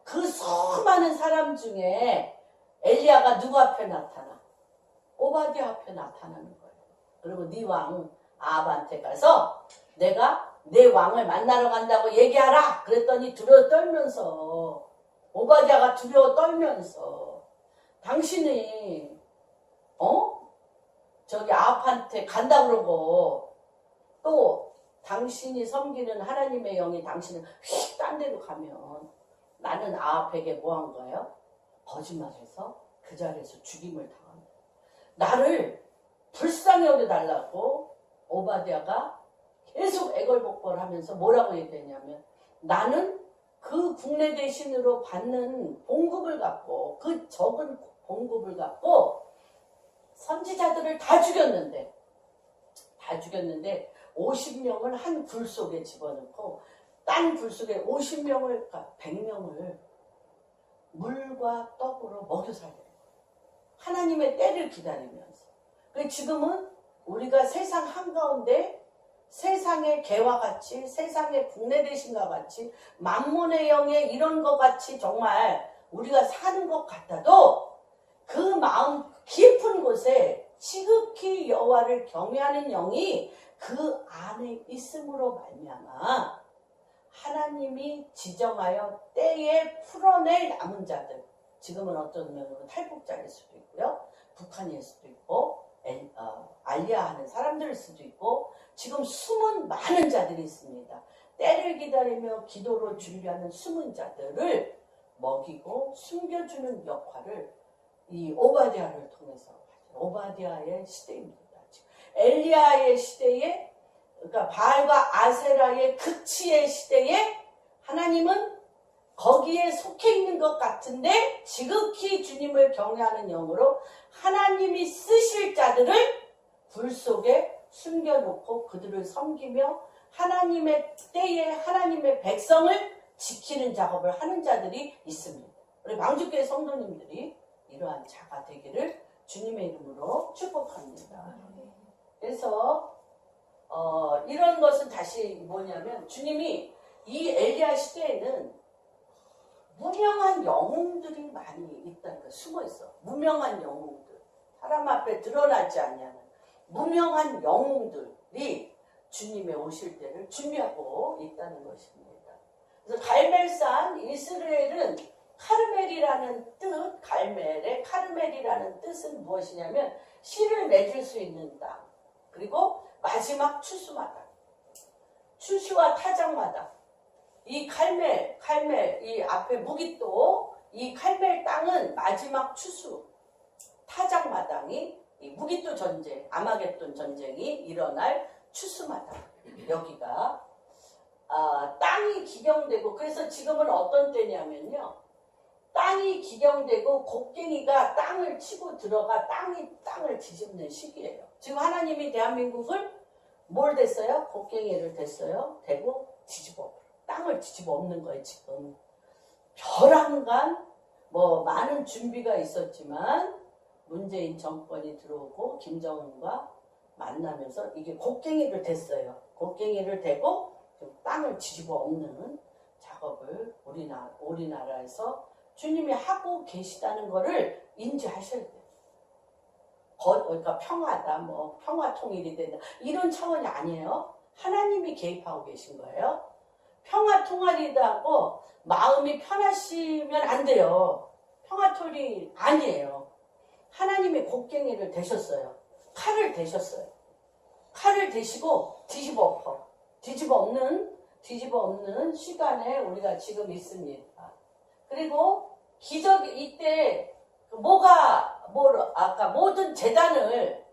Speaker 2: 그 수많은 사람 중에 엘리야가 누구 앞에 나타나? 오바댜 앞에 나타나는 거예요. 그리고 네 왕 아합한테 가서 내가 내 왕을 만나러 간다고 얘기하라. 그랬더니 두려워 떨면서 오바댜가 두려워 떨면서 당신이 저기 아합한테 간다 그러고 또 당신이 섬기는 하나님의 영이 당신을 휙 딴 데로 가면 나는 아합에게 뭐 한 거예요? 거짓말해서 그 자리에서 죽임을 당한다. 나를 불쌍히 여겨달라고 오바댜가 계속 애걸복걸하면서 뭐라고 얘기했냐면 나는 그 국내 대신으로 받는 봉급을 갖고 그 적은 봉급을 갖고 선지자들을 다 죽였는데 50명을 한 굴 속에 집어넣고 딴 굴 속에 50명을 100명을 물과 떡으로 먹여 살려요. 하나님의 때를 기다리면서. 지금은 우리가 세상 한가운데 세상의 개와 같이 세상의 국내 대신과 같이 만몬의 영에 이런 것 같이 정말 우리가 사는 것 같아도 그 마음 깊은 곳에 지극히 여호와를 경외하는 영이 그 안에 있음으로 말미암아 하나님이 지정하여 때에 풀어낼 남은 자들, 지금은 어떤 면으로 탈북자일 수도 있고요, 북한일 수도 있고 알리아 하는 사람들일 수도 있고 지금 숨은 많은 자들이 있습니다. 때를 기다리며 기도로 준비하는 숨은 자들을 먹이고 숨겨주는 역할을 이 오바댜를 통해서 오바댜의 시대입니다. 엘리야의 시대에, 그러니까 바알과 아세라의 극치의 시대에 하나님은 거기에 속해 있는 것 같은데 지극히 주님을 경외하는 영으로 하나님이 쓰실 자들을 불 속에 숨겨놓고 그들을 섬기며 하나님의 때에 하나님의 백성을 지키는 작업을 하는 자들이 있습니다. 우리 망주교회 성도님들이 이러한 자가 되기를 주님의 이름으로 축복합니다. 그래서 이런 것은 다시 뭐냐면 주님이 이 엘리야 시대에는 무명한 영웅들이 많이 있다는 거예요. 숨어 있어. 무명한 영웅들. 사람 앞에 드러나지 않냐는 무명한 영웅들이 주님의 오실 때를 준비하고 있다는 것입니다. 그래서 갈멜산 이스라엘은 카르멜이라는 뜻, 갈멜의 카르멜이라는 뜻은 무엇이냐면 씨를 맺을 수 있는 땅, 그리고 마지막 추수마다, 추수와 타작마다 이 칼멜 이 앞에 무깃도 이 칼멜 땅은 마지막 추수 타작마당이 이 무깃도 전쟁 아마겟돈 전쟁이 일어날 추수마당 여기가 땅이 기경되고 그래서 지금은 어떤 때냐면요 땅이 기경되고 곡괭이가 땅을 치고 들어가 땅이 땅을 뒤집는 시기예요. 지금 하나님이 대한민국을 뭘 댔어요? 곡괭이를 댔어요. 대고 뒤집어. 땅을 뒤집어 엎는 거예요, 지금. 벼랑간 뭐 많은 준비가 있었지만 문재인 정권이 들어오고 김정은과 만나면서 이게 곡괭이를 댔어요. 곡괭이를 대고 땅을 뒤집어 엎는 작업을 우리나라에서 주님이 하고 계시다는 것을 인지하셔야 돼요. 그러니까 평화다, 뭐 평화 통일이 된다 이런 차원이 아니에요. 하나님이 개입하고 계신 거예요. 평화 통일이라고 마음이 편하시면 안 돼요. 평화 통일이 아니에요. 하나님이 곡괭이를 대셨어요. 칼을 대셨어요. 칼을 대시고 뒤집어 엎는 시간에 우리가 지금 있습니다. 그리고 기적이 이때 아까 모든 재단을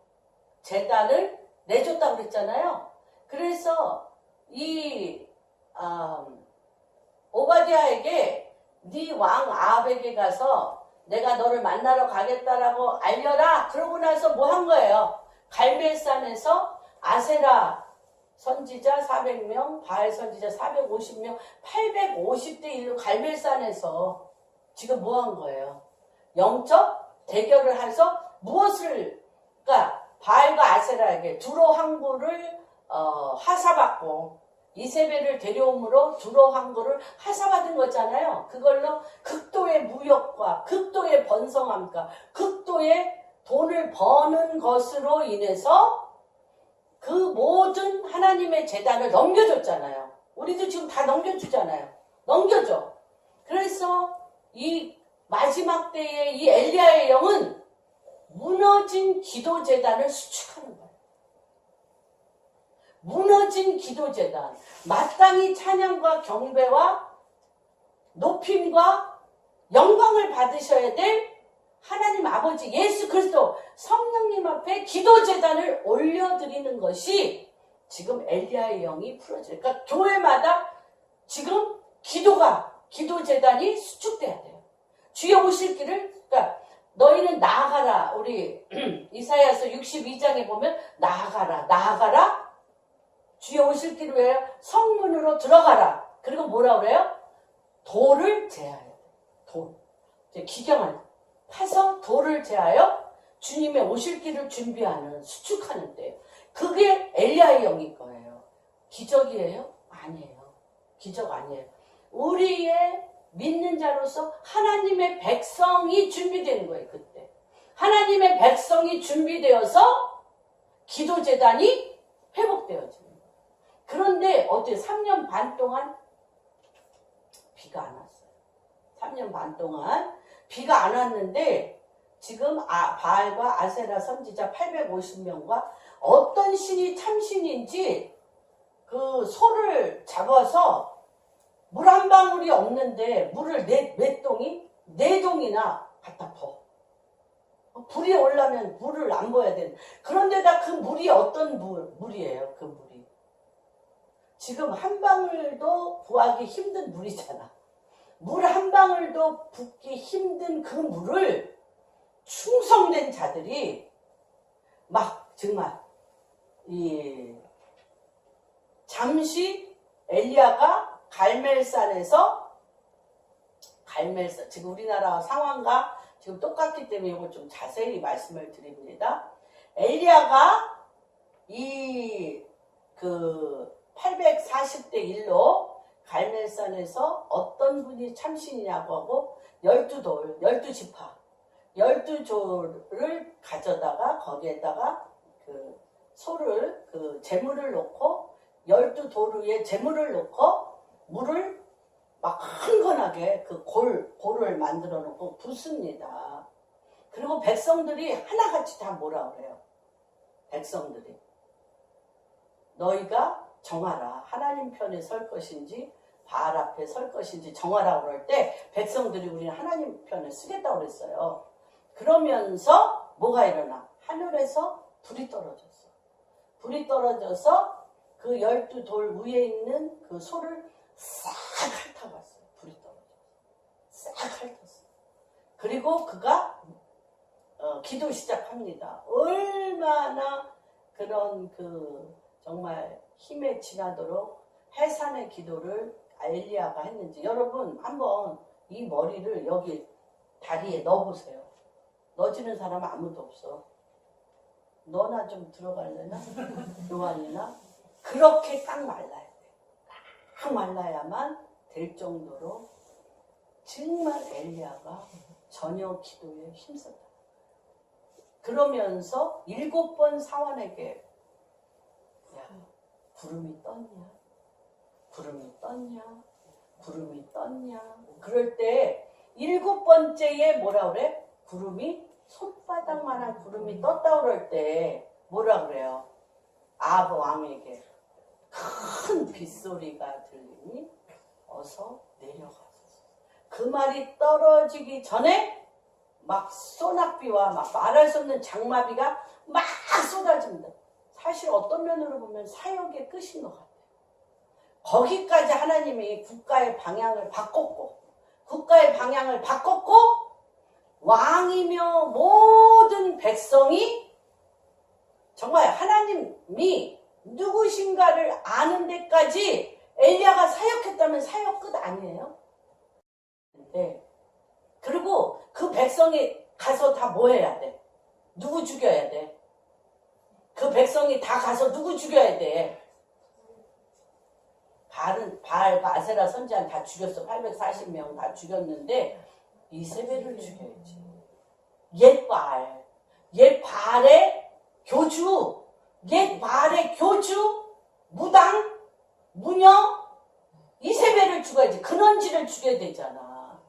Speaker 2: 내줬다고 그랬잖아요. 그래서 오바댜에게 네 왕 아합에게 가서 내가 너를 만나러 가겠다라고 알려라. 그러고 나서 뭐 한 거예요? 갈멜산에서 아세라 선지자 400명, 바알 선지자 450명, 850대 1로 갈멜산에서 지금 뭐 한 거예요? 영적 대결을 해서 그러니까 바알과 아세라에게 두로 항구를 하사받고 이세벨을 데려옴으로 두로 항구를 하사받은 거잖아요. 그걸로 극도의 무역과 극도의 번성함과 극도의 돈을 버는 것으로 인해서 그 모든 하나님의 재단을 넘겨줬잖아요. 우리도 지금 다 넘겨주잖아요. 넘겨줘. 그래서 이 마지막 때에 이 엘리야의 영은 무너진 기도 재단을 수축하는 거예요. 무너진 기도 재단, 마땅히 찬양과 경배와 높임과 영광을 받으셔야 될 하나님 아버지 예수 그리스도 성령님 앞에 기도 재단을 올려드리는 것이 지금 엘리야의 영이 풀어져요. 그러니까 교회마다 지금 기도 재단이 수축돼야 돼요. 주의 오실 길을, 그러니까 너희는 나아가라. 우리 이사야서 62장에 보면 나아가라. 주의 오실 길을 왜요? 성문으로 들어가라. 그리고 뭐라 그래요? 돌을 제하여야 돼. 돌. 기경을 파서 돌을 제하여 주님의 오실 길을 준비하는, 수축하는 때예요. 그게 엘리야의 영일 거예요. 기적이에요? 아니에요. 기적 아니에요. 우리의 믿는 자로서 하나님의 백성이 준비되는 거예요. 그때 하나님의 백성이 준비되어서 기도재단이 회복되어집니다. 그런데 어때요? 3년 반 동안 비가 안 왔어요. 3년 반 동안 비가 안 왔는데 지금 바알과 아세라 선지자 850명과 어떤 신이 참신인지 그 소를 잡아서 물 한 방울이 없는데 물을 네 동이나 갖다 퍼. 불이 올라면 물을 안 부어야 되는. 그런데다 그 물이 어떤 물이에요? 그 물이. 지금 한 방울도 부하기 힘든 물이잖아. 물 한 방울도 붓기 힘든 그 물을 충성된 자들이 막 정말 잠시 엘리야가 갈멜산에서 지금 우리나라 상황과 지금 똑같기 때문에 이걸 좀 자세히 말씀을 드립니다. 엘리야가 840대 1로 갈멜산에서 어떤 분이 참신이냐고 하고 12돌, 12지파, 12조를 가져다가 거기에다가 그 소를, 그 재물을 놓고 12돌 위에 재물을 놓고 물을 막 흥건하게 그 골을 만들어 놓고 붓습니다. 그리고 백성들이 하나같이 다 뭐라 그래요? 백성들이 너희가 정하라. 하나님 편에 설 것인지 바알 앞에 설 것인지 정하라고 그럴 때 백성들이 우리는 하나님 편에 쓰겠다고 그랬어요. 그러면서 뭐가 일어나? 하늘에서 불이 떨어졌어. 불이 떨어져서 그 12돌 위에 있는 그 소를 싹 핥아갔어요. 불이 떨어져서. 싹 핥았어요. 그리고 그가 기도 시작합니다. 얼마나 그런 정말 힘에 지나도록 해산의 기도를 엘리야가 했는지 여러분 한번 이 머리를 여기 다리에 넣어보세요. 넣어지는 사람 아무도 없어. 너나 좀 들어갈래나? 요한이나? 그렇게 딱 말라야 돼. 딱 말라야만 될 정도로 정말 엘리야가 저녁 기도에 힘썼다. 그러면서 7번 사원에게 야, 구름이 떴냐? 구름이 떴냐? 구름이 떴냐? 그럴 때 7번째에 뭐라 그래? 구름이 손바닥만한 구름이 떴다 그럴 때 뭐라 그래요? 아합 왕에게 큰 빗소리가 들리니 어서 내려가소서. 그 말이 떨어지기 전에 막 소낙비와 막 말할 수 없는 장마비가 막 쏟아집니다. 사실 어떤 면으로 보면 사역의 끝인 것 같아요. 거기까지 하나님이 국가의 방향을 바꿨고 왕이며 모든 백성이 정말 하나님이 누구신가를 아는 데까지 엘리야가 사역했다면 사역 끝 아니에요? 네. 그리고 그 백성이 가서 다 뭐 해야 돼? 누구 죽여야 돼? 그 백성이 다 가서 누구 죽여야 돼? 바알과 아세라 선지자는 다 죽였어. 840명 다 죽였는데 이세벨을 죽여야지. 옛 바알의 교주, 무당, 무녀, 이세벨을 죽여야지. 근원지를 죽여야 되잖아.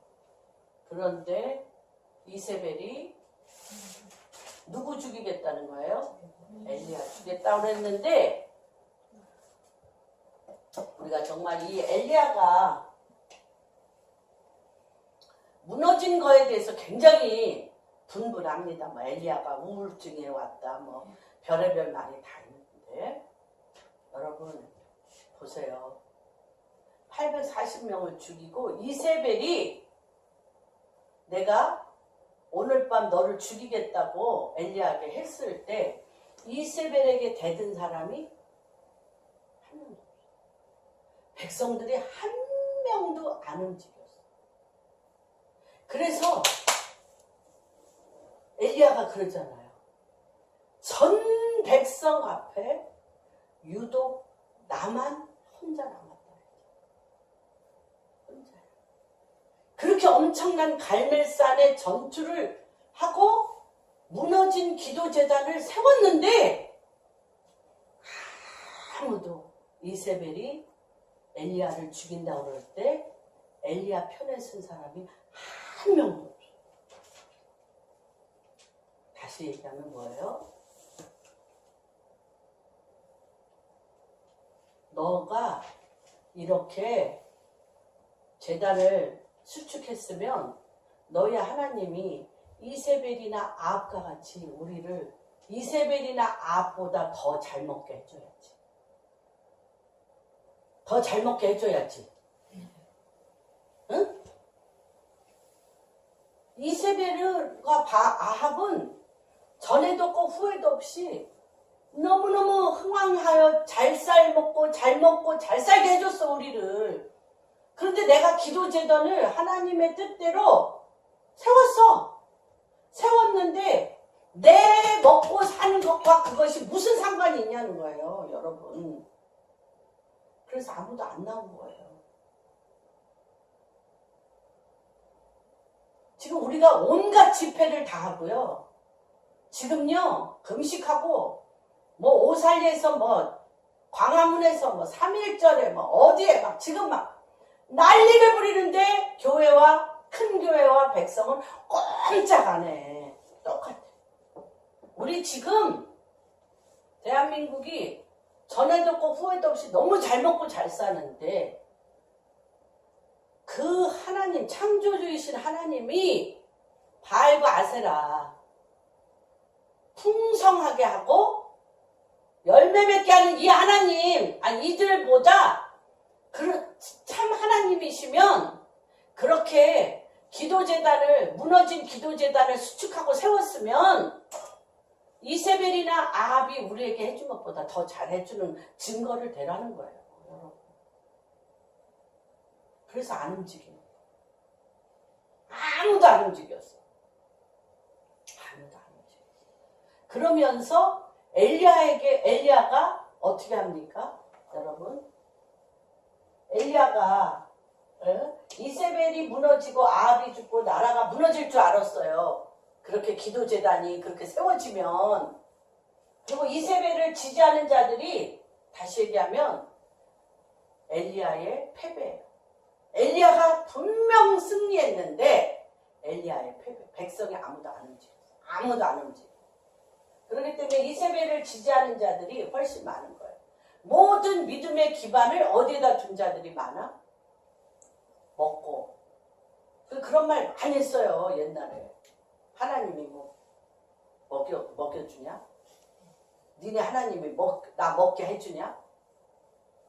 Speaker 2: 그런데 이세벨이 누구 죽이겠다는 거예요? 엘리야 죽겠다고 그랬는데 우리가 정말 이 엘리야가 무너진 거에 대해서 굉장히 분분합니다. 뭐 엘리야가 우울증에 왔다, 뭐 별의별 말이 다 있는데 여러분 보세요. 840명을 죽이고 이세벨이 내가 오늘 밤 너를 죽이겠다고 엘리야에게 했을 때 이세벨에게 대든 사람이 한 명도 없어. 백성들이 한 명도 안 움직였어. 그래서 엘리야가 그러잖아요. 전 백성 앞에 유독 나만 혼자 남았다. 혼자야. 그렇게 엄청난 갈멜산의 전투를 하고 무너진 기도재단을 세웠는데 아무도 이세벨이 엘리야를 죽인다고 그럴 때 엘리야 편에 쓴 사람이 한 명도 없어. 다시 얘기하면 뭐예요? 너가 이렇게 재단을 수축했으면 너희 하나님이 이세벨이나 아합과 같이 우리를 이세벨이나 아합보다 더 잘 먹게 해줘야지. 더 잘 먹게 해줘야지. 응? 이세벨과 아합은 전에도 없고 후에도 없이 너무너무 흥왕하여 잘 먹고 잘 살게 해줬어 우리를. 그런데 내가 기도제단을 하나님의 뜻대로 세웠는데 내 먹고 사는 것과 그것이 무슨 상관이 있냐는 거예요 여러분. 그래서 아무도 안 나온 거예요. 지금 우리가 온갖 집회를 다 하고요. 지금요 금식하고 뭐 오살리에서 뭐 광화문에서 뭐 3.1절에 뭐 어디에 막 지금 막 난리를 부리는데 큰 교회와 백성은 꼼짝 안 해. 똑같아. 우리 지금 대한민국이 전에도 없고 후에도 없이 너무 잘 먹고 잘 사는데 그 하나님, 창조주이신 하나님이 바알과 아세라 풍성하게 하고 열매 맺게 하는 이 하나님, 이들보다 참 하나님이시면 그렇게 무너진 기도재단을 수축하고 세웠으면 이세벨이나 아합이 우리에게 해준 것보다 더 잘해주는 증거를 대라는 거예요. 여러분. 그래서 안 움직여. 아무도 안 움직였어. 아무도 안 움직였어. 그러면서 엘리야가 어떻게 합니까? 여러분, 엘리야가 이세벨이 무너지고 아합이 죽고 나라가 무너질 줄 알았어요. 그렇게 기도재단이 그렇게 세워지면. 그리고 이세벨을 지지하는 자들이 다시 얘기하면 엘리야의 패배예요. 엘리야가 분명 승리했는데 엘리야의 패배. 백성이 아무도 안 움직였어. 아무도 안 움직여. 그렇기 때문에 이세벨을 지지하는 자들이 훨씬 많은 거예요. 모든 믿음의 기반을 어디에다 둔 자들이 많아? 먹고. 그런 말 많이 했어요, 옛날에. 하나님이 뭐 먹여주냐? 니네 하나님이 나 먹게 해주냐?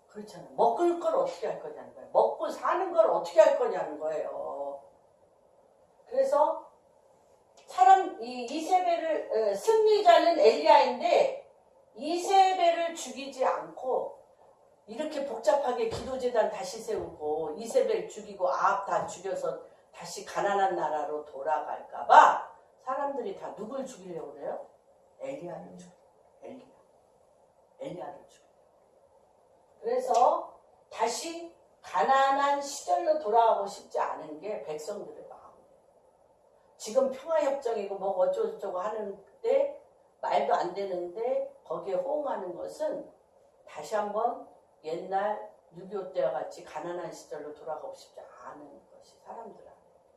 Speaker 2: 그렇잖아요. 먹을 걸 어떻게 할 거냐는 거예요. 먹고 사는 걸 어떻게 할 거냐는 거예요. 그래서 이세벨을 승리자는 엘리야인데 이세벨을 죽이지 않고 이렇게 복잡하게 기도재단 다시 세우고 이세벨 죽이고 아합 다 죽여서 다시 가난한 나라로 돌아갈까봐 사람들이 다 누굴 죽이려고 그래요? 엘리야를 죽여요. 엘리야를 죽여요. 그래서 다시 가난한 시절로 돌아가고 싶지 않은 게 백성들의 마음이에요. 지금 평화협정이고 뭐 어쩌고저쩌고 하는데 말도 안 되는데 거기에 호응하는 것은 다시 한번 옛날 6.25 때와 같이 가난한 시절로 돌아가고 싶지 않은 것이 사람들 안에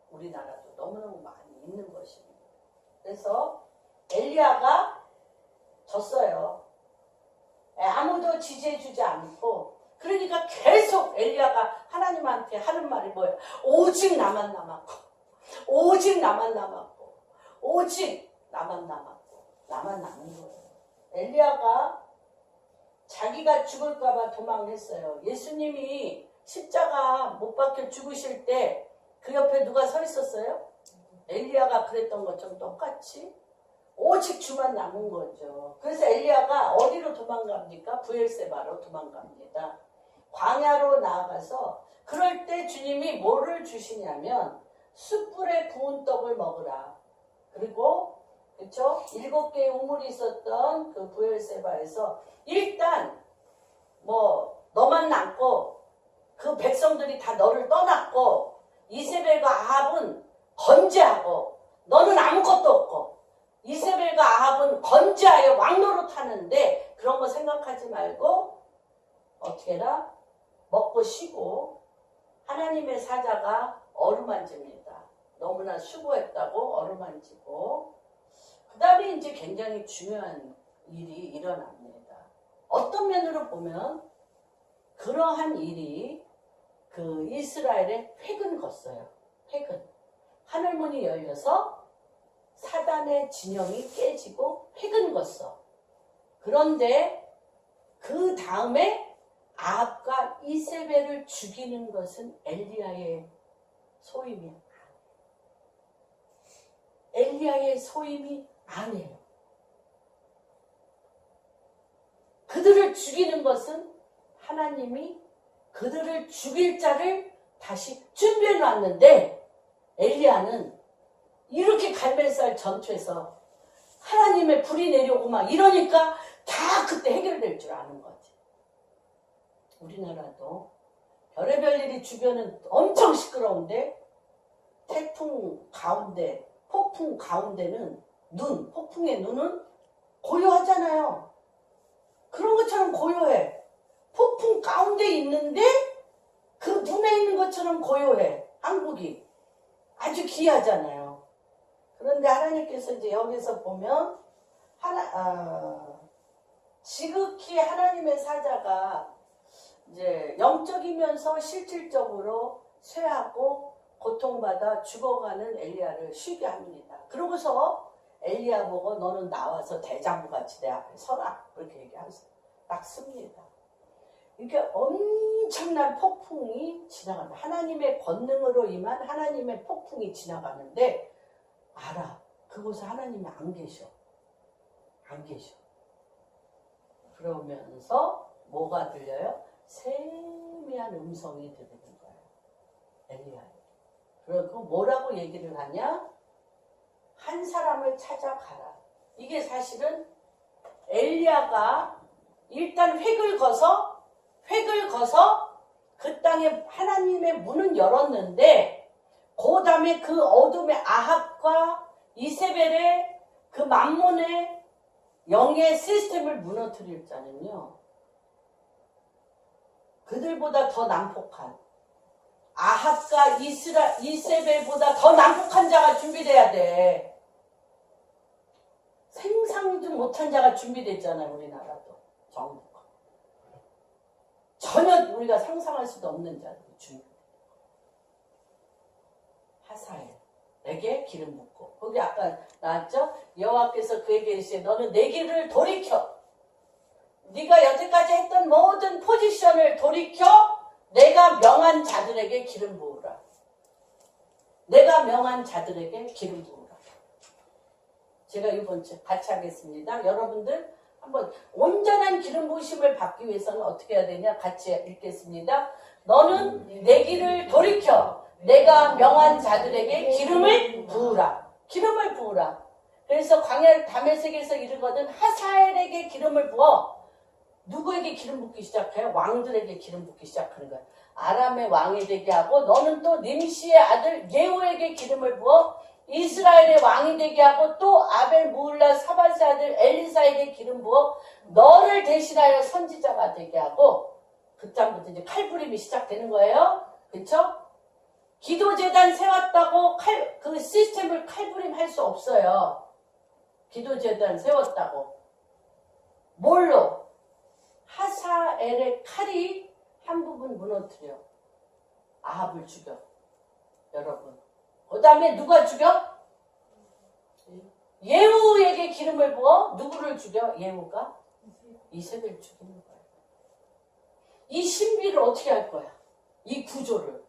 Speaker 2: 우리나라도 너무너무 많이 있는 것입니다. 그래서 엘리야가 졌어요. 아무도 지지해주지 않고 그러니까 계속 엘리야가 하나님한테 하는 말이 뭐예요? 오직 나만 남았고 오직 나만 남았고 오직 나만 남았고 나만 남은 거예요. 엘리야가 자기가 죽을까봐 도망했어요. 예수님이 십자가 못 박혀 죽으실 때 그 옆에 누가 서 있었어요? 엘리야가 그랬던 것처럼 똑같이 오직 주만 남은 거죠. 그래서 엘리야가 어디로 도망갑니까? 브엘세바로 도망갑니다. 광야로 나아가서 그럴 때 주님이 뭐를 주시냐면 숯불에 구운 떡을 먹으라. 그리고 그렇죠? 7개의 우물이 있었던 그 브엘세바에서 일단 뭐 너만 남고 그 백성들이 다 너를 떠났고 이세벨과 아합은 건재하고 너는 아무것도 없고 이세벨과 아합은 건재하여 왕노릇 하는데 그런 거 생각하지 말고 어떻게 해라? 먹고 쉬고 하나님의 사자가 어루만집니다. 너무나 수고했다고 어루만지고 그 다음에 이제 굉장히 중요한 일이 일어납니다. 어떤 면으로 보면 그러한 일이 그 이스라엘의 획은 걷어요. 획은. 하늘문이 열려서 사단의 진영이 깨지고 획은 걷어. 그런데 그 다음에 아합과 이세벨을 죽이는 것은 엘리야의 소임이 엘리야의 소임이 아니에요. 그들을 죽이는 것은 하나님이 그들을 죽일 자를 다시 준비해 놨는데 엘리야는 이렇게 갈멜살 전투에서 하나님의 불이 내려오고 막 이러니까 다 그때 해결될 줄 아는 거지. 우리나라도 별의별 일이 주변은 엄청 시끄러운데 태풍 가운데 폭풍 가운데는 폭풍의 눈은 고요하잖아요. 그런 것처럼 고요해. 폭풍 가운데 있는데 그 눈에 있는 것처럼 고요해. 한국이 아주 귀하잖아요. 그런데 하나님께서 이제 여기서 보면 지극히 하나님의 사자가 이제 영적이면서 실질적으로 쇠하고 고통받아 죽어가는 엘리야를 쉬게 합니다. 그러고서 엘리야 보고 너는 나와서 대장부같이 내 앞에 서라. 그렇게 얘기하면서 딱 씁니다. 이게 엄청난 폭풍이 지나간다. 하나님의 권능으로 임한 하나님의 폭풍이 지나가는데 알아. 그곳에 하나님이 안 계셔. 안 계셔. 그러면서 뭐가 들려요? 세미한 음성이 들리는 거예요. 엘리야. 그리고 뭐라고 얘기를 하냐? 한 사람을 찾아가라. 이게 사실은 엘리야가 일단 획을 거서 그 땅에 하나님의 문은 열었는데 그 다음에 그 어둠의 아합과 이세벨의 그 만몬의 영의 시스템을 무너뜨릴 자는요. 그들보다 더 난폭한 아합과 이세벨보다 더 난폭한 자가 준비돼야 돼. 생상도 못한 자가 준비됐잖아요. 우리나라도 정부가. 전혀 우리가 상상할 수도 없는 자들이 준비돼. 하사엘에게 기름 붓고 거기 아까 나왔죠? 여호와께서 그에게 이르시되 너는 내 길을 돌이켜 네가 여태까지 했던 모든 포지션을 돌이켜 내가 명한 자들에게 기름 부으라. 내가 명한 자들에게 기름 부으라. 제가 이번 주 같이 하겠습니다. 여러분들 한번 온전한 기름 부으심을 받기 위해서는 어떻게 해야 되냐? 같이 읽겠습니다. 너는 내 길을 돌이켜 내가 명한 자들에게 기름을 부으라. 기름을 부으라. 그래서 광야 다메섹에서 이르거든 하사엘에게 기름을 부어. 누구에게 기름 붓기 시작해요? 왕들에게 기름 붓기 시작하는 거야. 아람의 왕이 되게 하고 너는 또 님시의 아들 예후에게 기름을 부어 이스라엘의 왕이 되게 하고 또 아벨 무울라 사바스의 아들 엘리사에게 기름 부어 너를 대신하여 선지자가 되게 하고 그때부터 이제 칼부림이 시작되는 거예요. 그렇죠? 기도재단 세웠다고 그 시스템을 칼부림할 수 없어요. 기도재단 세웠다고. 뭘로? 하사엘의 칼이 한 부분 무너뜨려. 아합을 죽여. 여러분. 그 다음에 누가 죽여? 예후에게 기름을 부어 누구를 죽여? 예후가? 이세벨 죽이는 거야. 이 신비를 어떻게 할 거야? 이 구조를.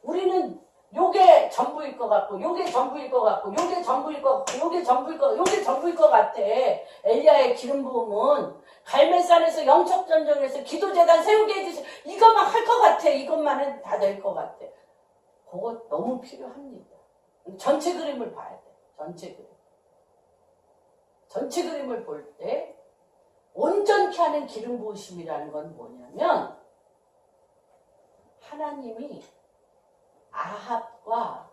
Speaker 2: 우리는 요게 전부일 것 같고 요게 전부일 것 같고 요게 전부일 것 같고 요게 전부일 것 같고 요게 전부일 것 같아. 엘리야의 기름 부음은 갈멜산에서 영적 전쟁에서 기도재단 세우게 해주세요. 이것만 할 것 같아. 이것만은 다 될 것 같아. 그거 너무 필요합니다. 전체 그림을 봐야 돼. 전체 그림. 전체 그림을 볼 때 온전케 하는 기름 부으심이라는 건 뭐냐면 하나님이 아합과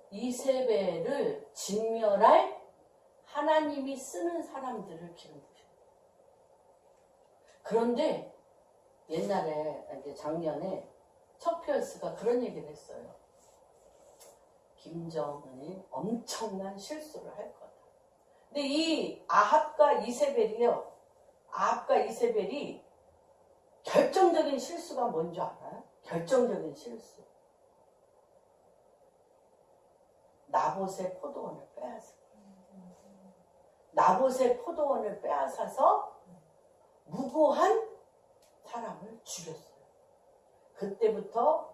Speaker 2: 이세벨을 진멸할 하나님이 쓰는 사람들을 기름 부으셔. 그런데 옛날에 작년에 척피어스가 그런 얘기를 했어요. 김정은이 엄청난 실수를 할 거다. 근데 이 아합과 이세벨이요. 아합과 이세벨이 결정적인 실수가 뭔지 알아요? 결정적인 실수. 나봇의 포도원을 빼앗아. 나봇의 포도원을 빼앗아서 무고한 사람을 죽였어요. 그때부터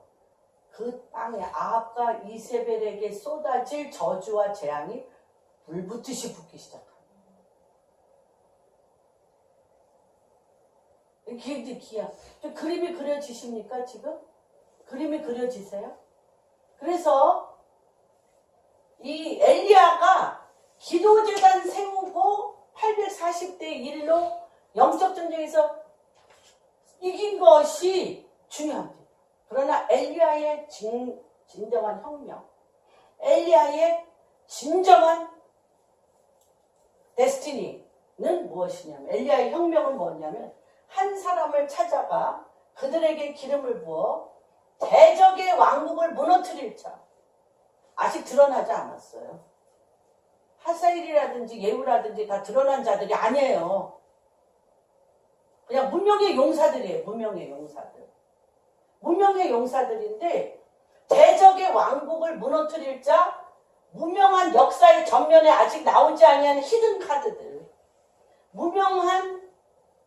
Speaker 2: 그 땅에 아합과 이세벨에게 쏟아질 저주와 재앙이 불붙듯이 붙기 시작합니다. 기야. 그림이 그려지십니까 지금? 그림이 그려지세요? 그래서 이 엘리야가 기도재단 세우고 840대 1로 영적 전쟁에서 이긴 것이 중요합니다. 그러나 엘리야의 진정한 혁명, 엘리야의 진정한 데스티니는 무엇이냐면 엘리야의 혁명은 뭐냐면 한 사람을 찾아가 그들에게 기름을 부어 대적의 왕국을 무너뜨릴 자. 아직 드러나지 않았어요. 하사엘이라든지 예후라든지 다 드러난 자들이 아니에요. 그냥 문명의 용사들이에요. 문명의 용사들. 문명의 용사들인데 대적의 왕국을 무너뜨릴 자, 무명한 역사의 전면에 아직 나오지 아니한 히든 카드들. 무명한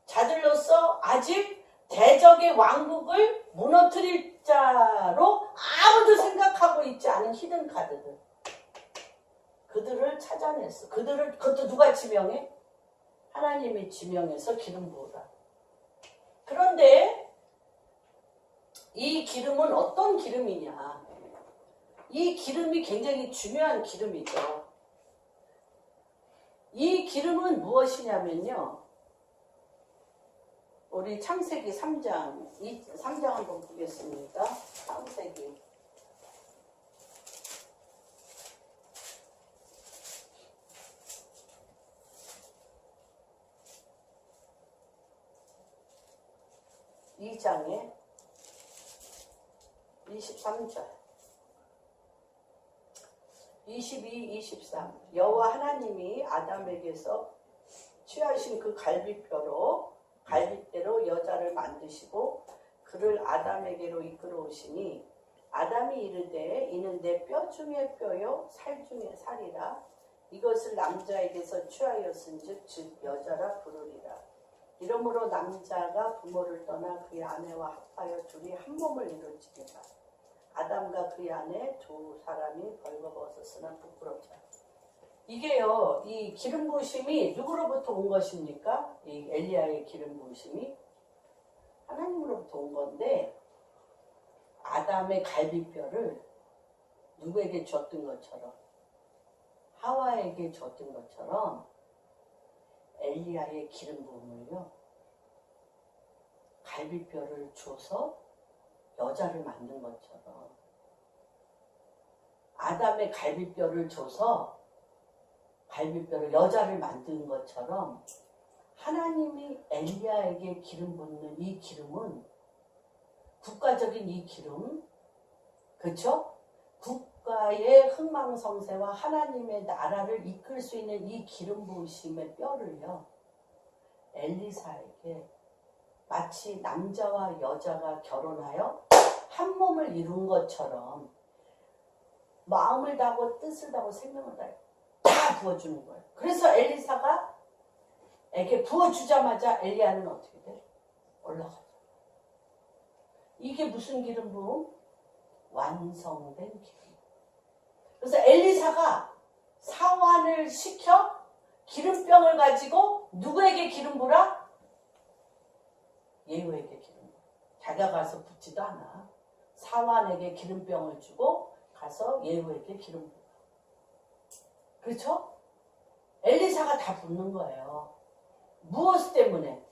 Speaker 2: 자들로서 아직 대적의 왕국을 무너뜨릴 자로 아무도 생각하고 있지 않은 히든 카드들. 그들을 찾아냈어. 그것도 누가 지명해? 하나님이 지명해서 기름 부으라. 그런데 이 기름은 어떤 기름이냐? 이 기름이 굉장히 중요한 기름이죠. 이 기름은 무엇이냐면요. 우리 창세기 3장, 3장 한번 보겠습니다. 창세기. 이 장에 23절 22, 23 여호와 하나님이 아담에게서 취하신 그 갈빗대로 여자를 만드시고 그를 아담에게로 이끌어 오시니 아담이 이르되 이는 내 뼈 중에 뼈요 살 중에 살이라 이것을 남자에게서 취하였은즉 즉 여자라 부르리라. 이러므로 남자가 부모를 떠나 그의 아내와 합하여 둘이 한 몸을 이루지니라. 아담과 그의 아내 두 사람이 벌거벗었으나 부끄럽지 않다. 이게요, 이 기름 부으심이 누구로부터 온 것입니까? 이 엘리야의 기름 부으심이 하나님으로부터 온 건데 아담의 갈비뼈를 누구에게 줬던 것처럼 하와에게 줬던 것처럼 엘리야의 기름 부음을요 갈비뼈를 줘서 여자를 만든 것처럼 아담의 갈비뼈를 줘서 갈비뼈를 여자를 만든 것처럼 하나님이 엘리야에게 기름 붓는 이 기름은 국가적인 이 기름, 그렇죠? 국가의 흥망성쇠와 하나님의 나라를 이끌 수 있는 이 기름 부으심의 뼈를요 엘리사에게 마치 남자와 여자가 결혼하여 한 몸을 이룬 것처럼 마음을 다하고 뜻을 다하고 생명을 다해 다 부어주는 거예요. 그래서 엘리사가 에게 부어주자마자 엘리야는 어떻게 돼? 올라가죠. 이게 무슨 기름 부음? 완성된 기름. 그래서 엘리사가 사환을 시켜 기름병을 가지고 누구에게 기름 부라? 예후에게 기름 부라. 자기가 가서 붓지도 않아. 사환에게 기름병을 주고 가서 예후에게 기름 부라. 그렇죠? 엘리사가 다 붓는 거예요. 무엇 때문에?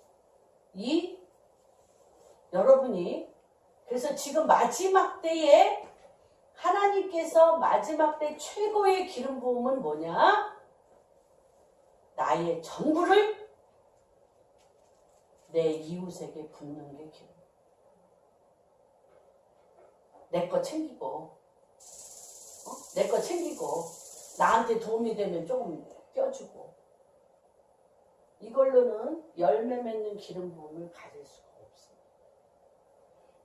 Speaker 2: 여러분이 그래서 지금 마지막 때에 하나님께서 마지막 때 최고의 기름 부음은 뭐냐? 나의 전부를 내 이웃에게 붓는 게 기름. 내 거 챙기고, 내 거 챙기고, 나한테 도움이 되면 조금 껴주고. 이걸로는 열매 맺는 기름 부음을 가질 수가 없습니다.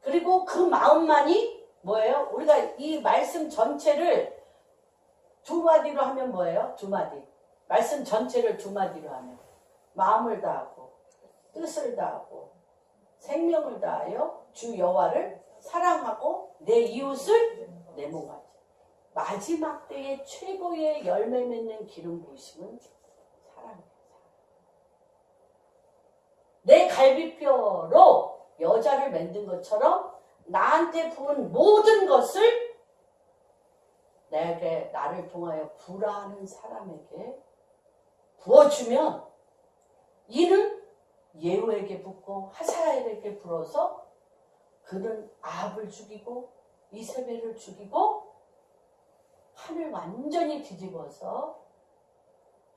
Speaker 2: 그리고 그 마음만이 뭐예요? 우리가 이 말씀 전체를 두 마디로 하면 뭐예요? 두 마디. 말씀 전체를 두 마디로 하면 마음을 다하고 뜻을 다하고 생명을 다하여 주 여호와를 사랑하고 내 이웃을 내 몸같이. 마지막 때의 최고의 열매 맺는 기름 부으심은 사랑이에요. 내 갈비뼈로 여자를 만든 것처럼 나한테 부은 모든 것을 나를 통하여 부라하는 사람에게 부어주면 이는 예후에게 붓고 하사엘에게 불어서 그는 아합을 죽이고 이세벨을 죽이고 하늘 완전히 뒤집어서